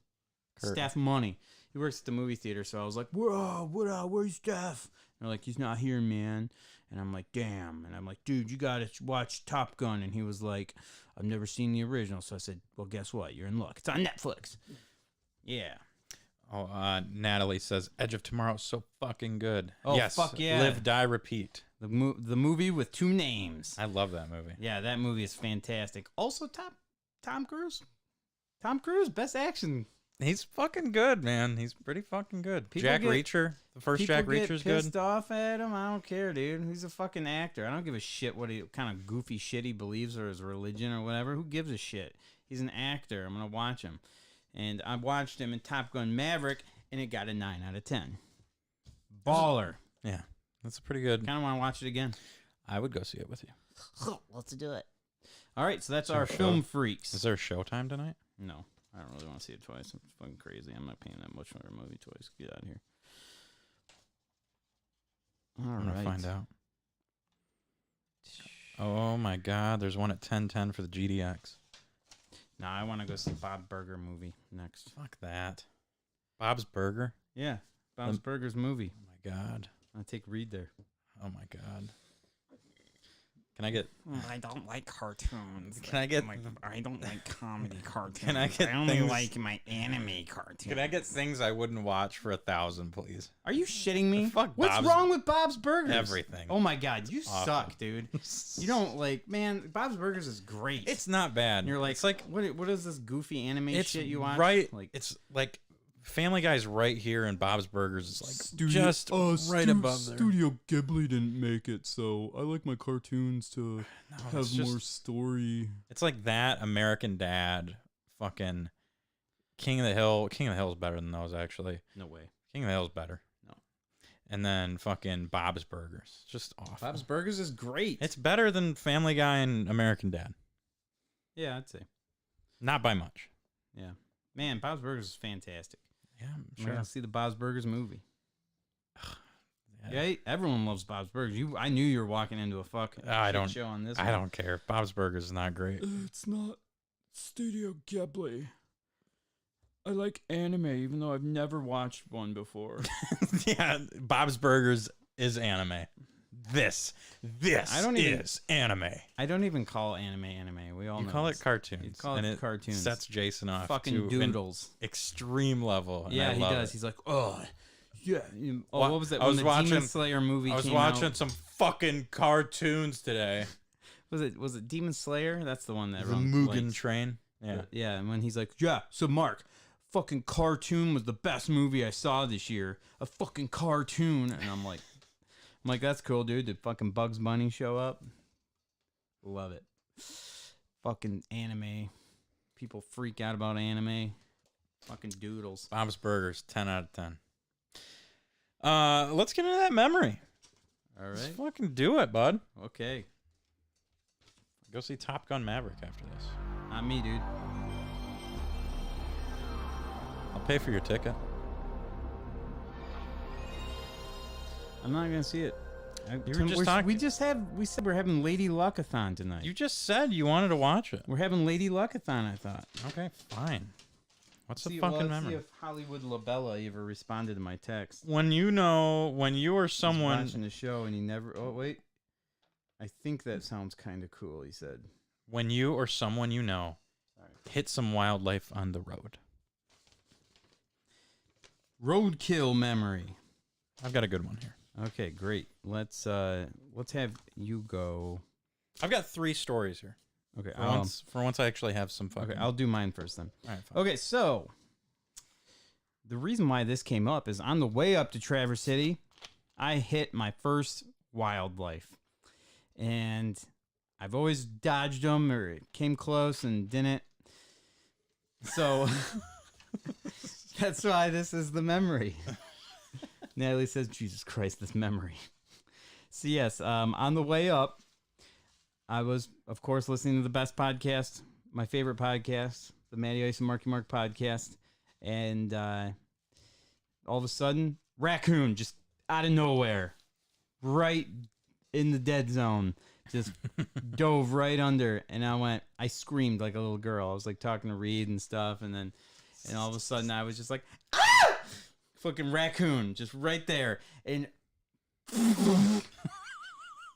Kurt. Steph Money. He works at the movie theater, so I was like, whoa, what up, where's Steph? And they're like, he's not here, man. And I'm like, damn. And I'm like, dude, you gotta watch Top Gun. And he was like, I've never seen the original. So I said, well, guess what? You're in luck. It's on Netflix. Yeah. Oh, Natalie says Edge of Tomorrow is so fucking good. Oh, yes, fuck yeah. Live, Die, Repeat. The movie with two names. I love that movie. Yeah, that movie is fantastic. Also, Tom Cruise. Tom Cruise, best action. He's fucking good, man. He's pretty fucking good. People Jack get- Reacher. The first People Jack get Reacher's pissed good. off at him. I don't care, dude. He's a fucking actor. I don't give a shit what kind of goofy shit he believes or his religion or whatever. Who gives a shit? He's an actor. I'm gonna watch him, and I watched him in Top Gun Maverick, and it got a 9 out of 10. Baller. Yeah, that's pretty good. Kind of want to watch it again. I would go see it with you. Let's do it. All right, so that's Is there our a show? film freaks. Is there a showtime tonight? No, I don't really want to see it twice. It's fucking crazy. I'm not paying that much for a movie twice. Get out of here. All I'm right. gonna find out. Oh my God, there's one at 10:10 for the GDX. Nah, I want to go see Bob Burger movie next. Fuck that. Bob's Burger. Yeah, Bob's Burgers movie. Oh my God. I'll take Reed there. Oh my God. Can I get? I don't like cartoons. Can I get? I don't like comedy cartoons. Can I get only things- like my anime cartoons. Can I get things I wouldn't watch for 1,000, please? Are you shitting me? Fuck What's Bob's- wrong with Bob's Burgers? Everything. Oh my God, you Awful. suck, dude. You don't like, man. Bob's Burgers is great. It's not bad. And you're like, it's like what is this goofy anime it's shit you watch? right. Like, It's like Family Guy's right here, and Bob's Burgers is like just right above there. Studio Ghibli didn't make it, so I like my cartoons to No, have it's more just- story. It's like that American Dad, fucking King of the Hill. King of the Hill is better than those, actually. no way. King of the Hill is better. No. And then fucking Bob's Burgers. It's just awful. Bob's Burgers is great. It's better than Family Guy and American Dad. Yeah, I'd say. Not by much. Yeah, man, Bob's Burgers is fantastic. Yeah, I'm I'm sure. gonna see the Bob's Burgers movie. Yeah. Yeah, everyone loves Bob's Burgers. I knew you were walking into a fucking I shit don't- show on this. I one. don't care. Bob's Burgers is not great. It's not Studio Ghibli. I like anime, even though I've never watched one before. Yeah, Bob's Burgers is anime. This I don't even- is anime. I don't even call anime. We all You know call this. it cartoons. You call and it cartoons. Sets Jason off Fucking to an doodles. extreme level. and Yeah, I he love does. it. He's like, oh, yeah. Oh, Wa- what was that? I When was the watching- Demon Slayer movie I was came watching out. some fucking cartoons today. Was it Demon Slayer? That's the one that The everyone Mugen likes. Train. Yeah. Yeah, and when he's like, yeah, so Mark, fucking cartoon was the best movie I saw this year. A fucking cartoon. And I'm like, that's cool, dude. Did fucking Bugs Bunny show up? Love it. Fucking anime. People freak out about anime. Fucking doodles. Bob's Burgers, 10 out of 10. Let's get into that memory. All Let's right. fucking do it, bud. Okay. Go see Top Gun Maverick after this. Not me, dude. I'll pay for your ticket. I'm not gonna see it. You were just talking. We said we're having Lady Luckathon tonight. You just said you wanted to watch it. We're having Lady Luckathon, I thought. Okay, fine. What's the Let's fucking see memory? if Hollywood Labella ever responded to my text. When you or He's someone watching the show and he never. Oh wait, I think that sounds kind of cool. He said. when you or someone you know hit some wildlife on the road. Roadkill memory. I've got a good one here. Okay, great. Let's have you go. I've got 3 stories here. Okay, For once I actually have some fucking. okay, I'll do mine first then. All right, fine. Okay, so the reason why this came up is on the way up to Traverse City, I hit my first wildlife, and I've always dodged them or came close and didn't. So that's why this is the memory. Natalie says, "Jesus Christ, this memory." So yes, on the way up, I was, of course, listening to the best podcast, my favorite podcast, the Matty Ice and Marky Mark podcast. And all of a sudden, raccoon just out of nowhere, right in the dead zone, just dove right under. And I screamed like a little girl. I was like talking to Reed and stuff. And all of a sudden, I was just like, ah! Fucking raccoon, just right there. And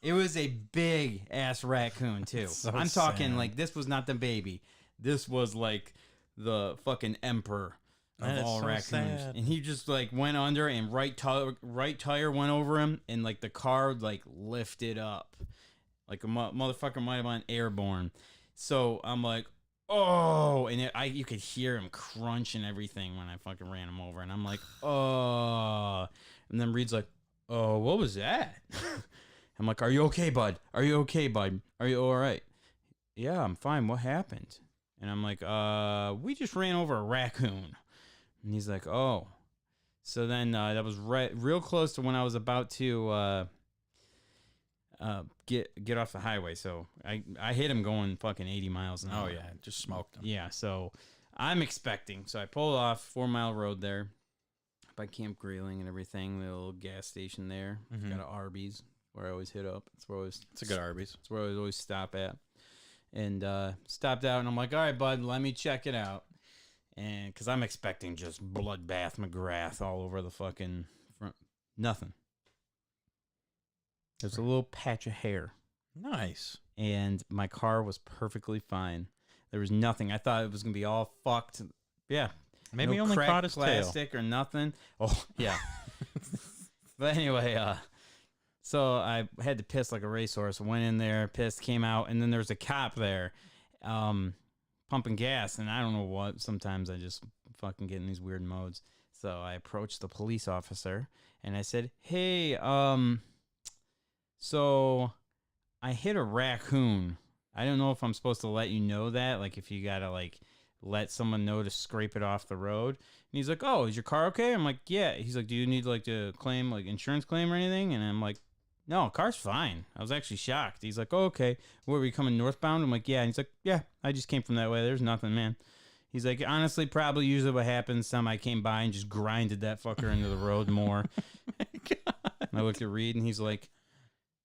it was a big ass raccoon too. So I'm talking sad. like this was not the baby. This was like the fucking emperor of That is all so raccoons. sad. And he just like went under and right tire went over him and like the car like lifted up. Like a motherfucker might have been airborne. So I'm like, oh, and you could hear him crunch and everything when I fucking ran him over. And I'm like, oh. And then Reed's like, oh, what was that? I'm like, are you okay, bud? Are you okay, bud? Are you all right? Yeah, I'm fine. What happened? And I'm like, we just ran over a raccoon. And he's like, oh. So then that was real close to when I was about to get off the highway. So I hit him going fucking 80 miles an hour. Oh, yeah. Just smoked them. Yeah, so I'm expecting. So I pulled off 4 Mile Road there by Camp Greeling and everything. The little gas station there. Mhm. Got an Arby's where I always hit up. It's It's a good Arby's. That's where I always stop at. And stopped out, and I'm like, all right, bud, let me check it out. And because I'm expecting just bloodbath McGrath all over the fucking front. Nothing. There's a little patch of hair. Nice. And my car was perfectly fine. There was nothing. I thought it was going to be all fucked. Yeah. Maybe no only cracked caught his tail. plastic or nothing. Oh, yeah. But anyway, so I had to piss like a racehorse. Went in there, pissed, came out, and then there's a cop there pumping gas, and I don't know what. Sometimes I just fucking get in these weird modes. So I approached the police officer, and I said, hey, so I hit a raccoon. I don't know if I'm supposed to let you know that, like if you got to like let someone know to scrape it off the road. And he's like, oh, is your car okay? I'm like, yeah. He's like, do you need like to claim like insurance claim or anything? And I'm like, no, car's fine. I was actually shocked. He's like, oh, okay. Were we coming northbound? I'm like, yeah. And he's like, yeah, I just came from that way. There's nothing, man. He's like, honestly, probably usually what happens, some I came by and just grinded that fucker into the road more. And I looked at Reed and he's like,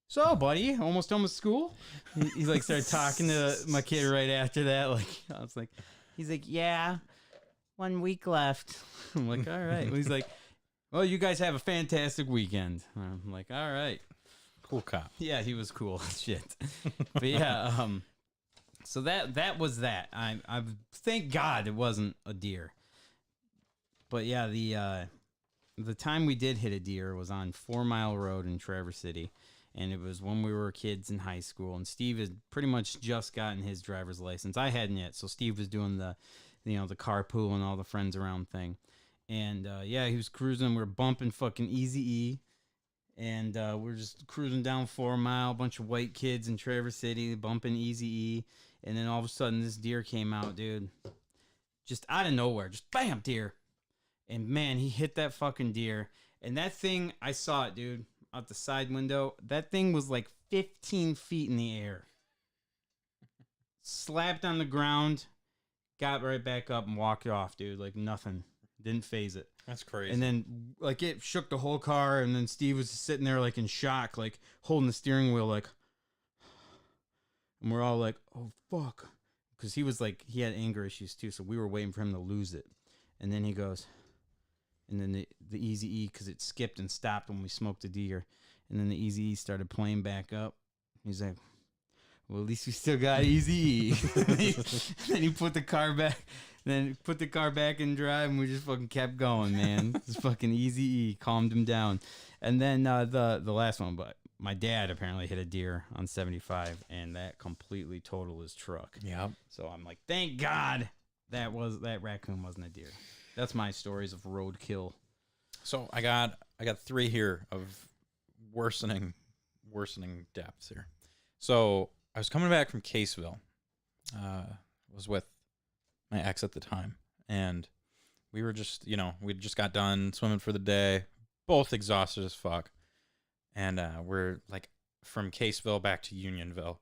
so, buddy, almost done with school? He like started talking to my kid right after that. Like, I was like, he's like, yeah, 1 week left. I'm like, all right. He's like, well, you guys have a fantastic weekend. I'm like, all right. Cool cop. Yeah, he was cool. Shit. But yeah, so that was that. I thank God it wasn't a deer. But yeah, the time we did hit a deer was on 4 Mile Road in Traverse City. And it was when we were kids in high school. And Steve had pretty much just gotten his driver's license. I hadn't yet. So Steve was doing the carpool and all the friends around thing. And yeah, he was cruising. We're bumping fucking Eazy-E. And we're just cruising down 4 Mile, bunch of white kids in Traverse City bumping Eazy-E. And then all of a sudden, this deer came out, dude. Just out of nowhere. Just bam, deer. And man, he hit that fucking deer. And that thing, I saw it, dude, out the side window. That thing was like 15 feet in the air. Slapped on the ground, got right back up and walked off, dude. Like nothing. Didn't phase it. That's crazy. And then, like, it shook the whole car. And then Steve was sitting there, like, in shock, like, holding the steering wheel, like, and we're all like, oh, fuck. Because he was like, he had anger issues too. So we were waiting for him to lose it. And then he goes, and then the Eazy-E, because it skipped and stopped when we smoked the deer. And then the Eazy-E started playing back up. He's like, well, at least we still got Eazy-E. Then he put the car back. Then put the car back in drive, and we just fucking kept going, man. This fucking Eazy-E calmed him down. And then the last one, but my dad apparently hit a deer on 75, and that completely totaled his truck. Yeah. So I'm like, thank God that raccoon wasn't a deer. That's my stories of roadkill. So I got 3 here of worsening depths here. So I was coming back from Caseville. Was with my ex at the time, and we were just, we just got done swimming for the day, both exhausted as fuck. And we're like from Caseville back to Unionville,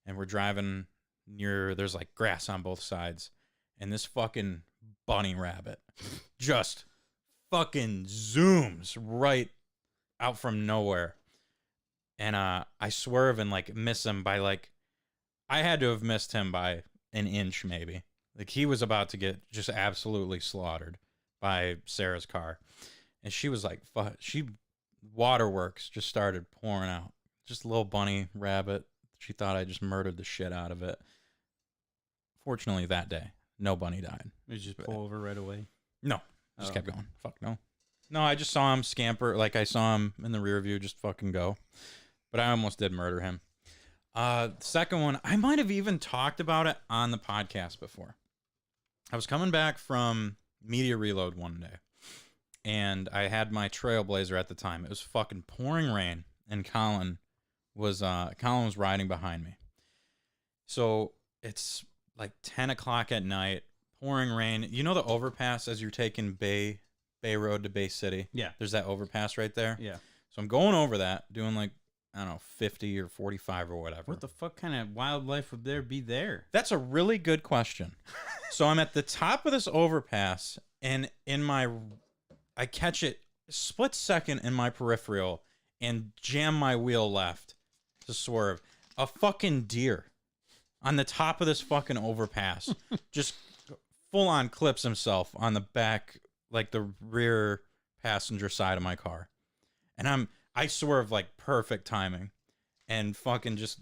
and we're driving near, there's like grass on both sides, and this fucking bunny rabbit just fucking zooms right out from nowhere. And I swerve and like miss him by like, I had to have missed him by an inch maybe. Like he was about to get just absolutely slaughtered by Sarah's car. And she was like, fuck, waterworks just started pouring out. Just a little bunny rabbit. She thought I just murdered the shit out of it. Fortunately, that day, no bunny died. Did you just pull over right away? No, just kept going. Fuck no. No, I just saw him scamper. Like I saw him in the rear view just fucking go. But I almost did murder him. The second one, I might have even talked about it on the podcast before. I was coming back from Media Reload one day, and I had my Trailblazer at the time. It was fucking pouring rain, and Colin was riding behind me. So it's like 10 o'clock at night, pouring rain. You know the overpass as you're taking Bay Road to Bay City? Yeah. There's that overpass right there? Yeah. So I'm going over that, doing like, I don't know, 50 or 45 or whatever. What the fuck kind of wildlife would there be there? That's a really good question. So I'm at the top of this overpass, and I catch it split second in my peripheral and jam my wheel left to swerve. A fucking deer on the top of this fucking overpass just full on clips himself on the back, like the rear passenger side of my car. And I swerve like perfect timing and fucking just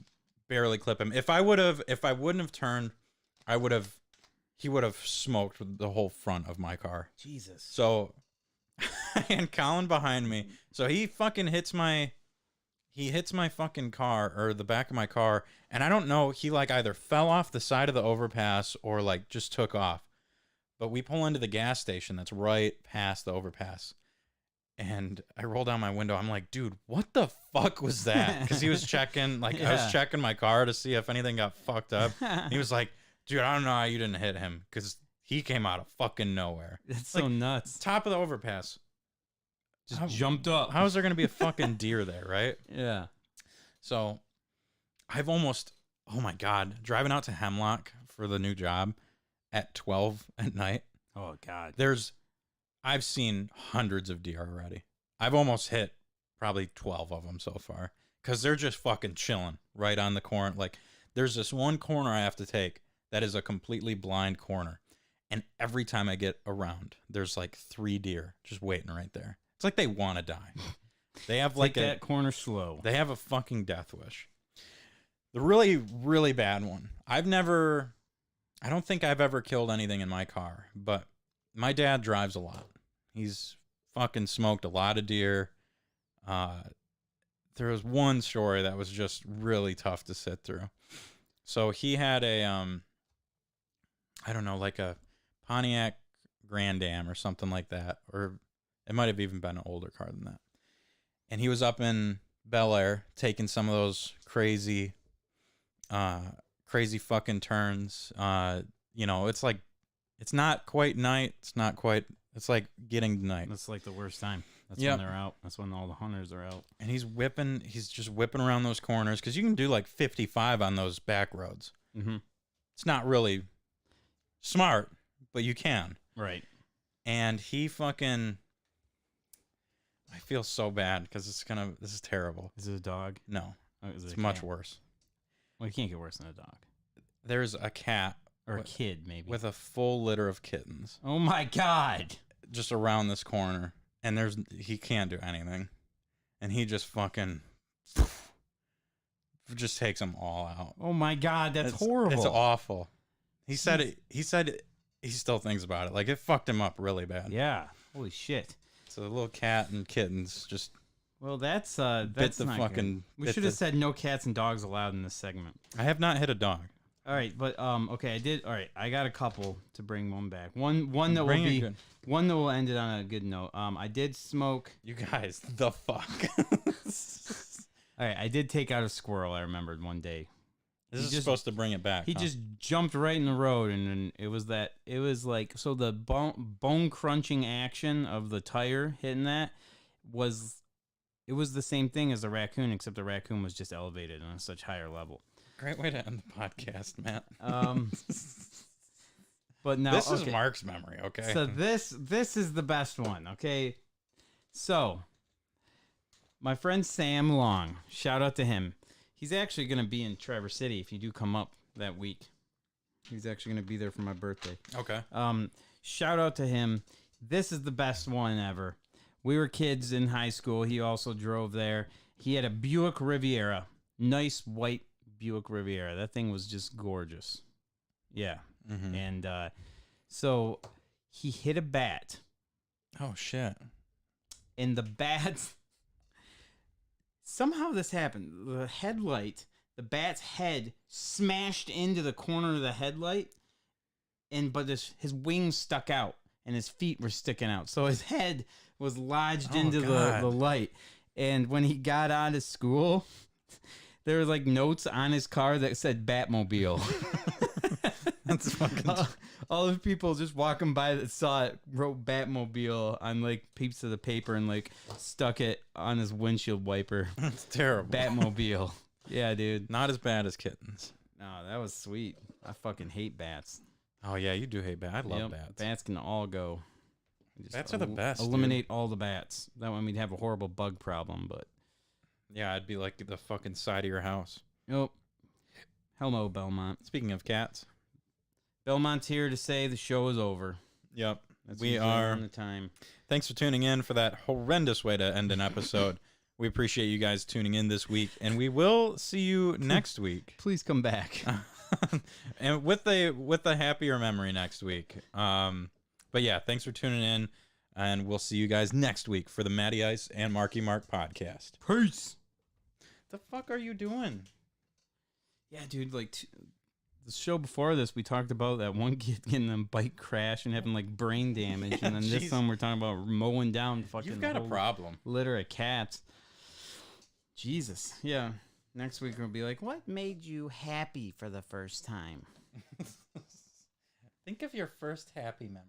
barely clip him. If I wouldn't have turned, he would have smoked the whole front of my car. Jesus. So, and Colin behind me. So he fucking hits my fucking car, or the back of my car. And I don't know, he like either fell off the side of the overpass or like just took off. But we pull into the gas station that's right past the overpass. And I roll down my window. I'm like, dude, what the fuck was that? Because he was checking, like, I was checking my car to see if anything got fucked up. And he was like, dude, I don't know how you didn't hit him, because he came out of fucking nowhere. That's like, so nuts. Top of the overpass. Just jumped up. How is there going to be a fucking deer there, right? Yeah. So I've almost, oh my God, driving out to Hemlock for the new job at 12 at night. Oh, God. I've seen hundreds of deer already. I've almost hit probably 12 of them so far, because they're just fucking chilling right on the corner. Like, there's this one corner I have to take that is a completely blind corner. And every time I get around, there's like 3 deer just waiting right there. It's like they want to die. They have like that corner slow. They have a fucking death wish. The really, really bad one. I don't think I've ever killed anything in my car, but my dad drives a lot. He's fucking smoked a lot of deer. There was one story that was just really tough to sit through. So he had a, I don't know, like a Pontiac Grand Am or something like that, or it might have even been an older car than that. And he was up in Bel Air taking some of those crazy fucking turns. You know, it's like, it's not quite night. It's like getting to night. That's like the worst time. That's Yep. when they're out. That's when all the hunters are out. And he's just whipping around those corners because you can do like 55 on those back roads. Mm-hmm. It's not really smart, but you can. Right. And he fucking, I feel so bad because this is terrible. Is it a dog? No, Oh, is it it's a much cat? worse. Well, you can't get worse than a dog. There's a cat Or a What- kid, maybe. with a full litter of kittens Oh, my God. just around this corner, and he can't do anything, and he just fucking just takes them all out. Oh, my God. That's It's horrible. It's awful. He said he still thinks about it. Like, it fucked him up really bad. Yeah. Holy shit. So the little cat and kittens just Well, that's bit the not fucking. good. We bit should have the- said no cats and dogs allowed in this segment. I have not hit a dog. All right, but okay, I did. All right, I got a couple to bring one back. One that Bring will it be good. one that will end it on a good note. I did smoke. You guys, the fuck. All right, I did take out a squirrel. I remembered one day. This He is just- supposed to bring it back. He huh? just jumped right in the road, and then it was like, so the bone crunching action of the tire hitting that was the same thing as the raccoon, except the raccoon was just elevated on a such higher level. Great way to end the podcast, Matt. But now this is okay. Mark's memory, okay? So this is the best one, okay? So my friend Sam Long, shout out to him. He's actually going to be in Traverse City if you do come up that week. He's actually going to be there for my birthday. Okay. Shout out to him. This is the best one ever. We were kids in high school. He also drove there. He had a Buick Riviera, nice white Buick Riviera. That thing was just gorgeous. Yeah. Mhm. And so he hit a bat, Oh shit. and the bat, somehow this happened. The bat's head smashed into the corner of the headlight, but his wings stuck out and his feet were sticking out. So his head was lodged Oh, into God. the light. And when he got out of school, there were like notes on his car that said Batmobile. That's fucking. All the people just walking by that saw it wrote Batmobile on like pieces of the paper and like stuck it on his windshield wiper. That's terrible. Batmobile. Yeah, dude. Not as bad as kittens. No, that was sweet. I fucking hate bats. Oh yeah, you do hate bats. I love Yep, bats. Bats can all go. Just Bats are the best, dude. Eliminate all the bats. That one we'd have a horrible bug problem, but Yeah, I'd be like the fucking side of your house. nope. Hello, Belmont. Speaking of cats. Belmont's here to say the show is over. Yep. That's We usually are. around the time. Thanks for tuning in for that horrendous way to end an episode. We appreciate you guys tuning in this week, and we will see you next week. Please come back. And with a happier memory next week. But yeah, thanks for tuning in, and we'll see you guys next week for the Matty Ice and Marky Mark podcast. Peace. The fuck are you doing? Yeah, dude. Like the show before this, we talked about that one kid getting a bike crash and having like brain damage, and then this jeez. time we're talking about mowing down fucking You've got a whole problem. litter of cats. Jesus. Yeah. Next week we'll be like, what made you happy for the first time? Think of your first happy memory.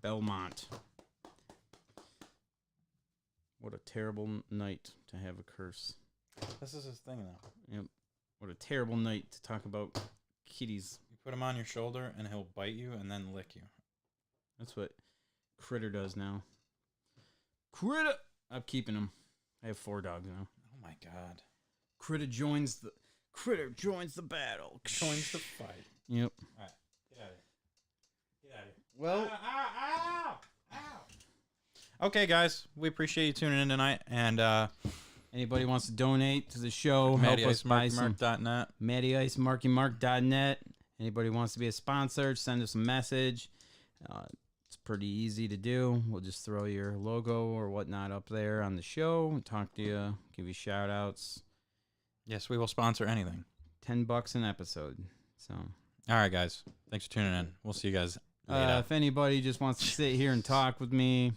Belmont. What a terrible night to have a curse. This is his thing, though. Yep. What a terrible night to talk about kitties. You put him on your shoulder, and he'll bite you and then lick you. That's what Critter does now. Critter! I'm keeping him. I have 4 dogs now. Oh my god. Critter joins the battle. Joins the fight. Yep. All right. Get out of here. Get out of here. Well, Ow! Ow! Ow! Okay, guys. We appreciate you tuning in tonight. And anybody wants to donate to the show, help us buy some MattyIceMarkyMark.net. MattyIceMarkyMark.net. Anybody wants to be a sponsor, send us a message. It's pretty easy to do. We'll just throw your logo or whatnot up there on the show, talk to you, give you shout outs. Yes, we will sponsor anything. $10 an episode. So All right, guys. Thanks for tuning in. We'll see you guys later. If anybody just wants to sit here and talk with me,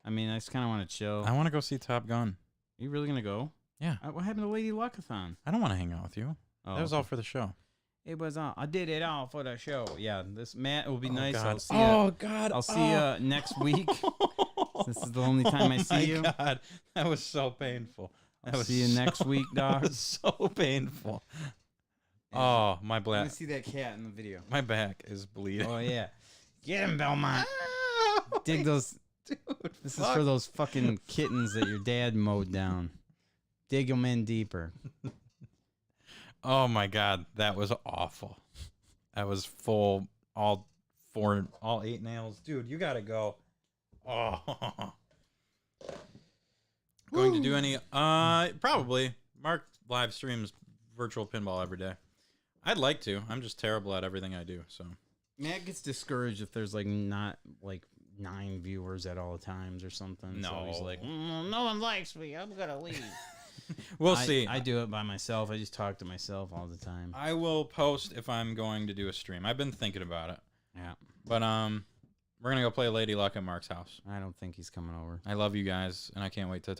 I mean, I just kind of want to chill. I want to go see Top Gun. Are you really gonna go? Yeah. What happened to Lady Luckathon? I don't want to hang out with you. Oh, That was all for the show. It was all. I did it all for the show. Yeah, this Matt will be Oh, nice. God. I'll see God. I'll see you next week. This is the only time I see you. God. That was so painful. That I'll was see you next week, That dog. was so painful. Oh, my Let me see that cat in the video. my back is bleeding. Oh yeah, get him, Belmont. Dig those. Dude, This is for those fucking kittens that your dad mowed down. Dig them in deeper. Oh my God, that was awful. That was full, all 8 nails. Dude, you gotta go. Oh. Going to do any, probably. Mark live streams virtual pinball every day. I'd like to. I'm just terrible at everything I do, so. Matt gets discouraged if there's like not like 9 viewers at all times or something. So he's No. like, No one likes me. I'm gonna leave. We'll see. I do it by myself. I just talk to myself all the time. I will post if I'm going to do a stream. I've been thinking about it. Yeah. But we're gonna go play Lady Luck at Mark's house. I don't think he's coming over. I love you guys, and I can't wait to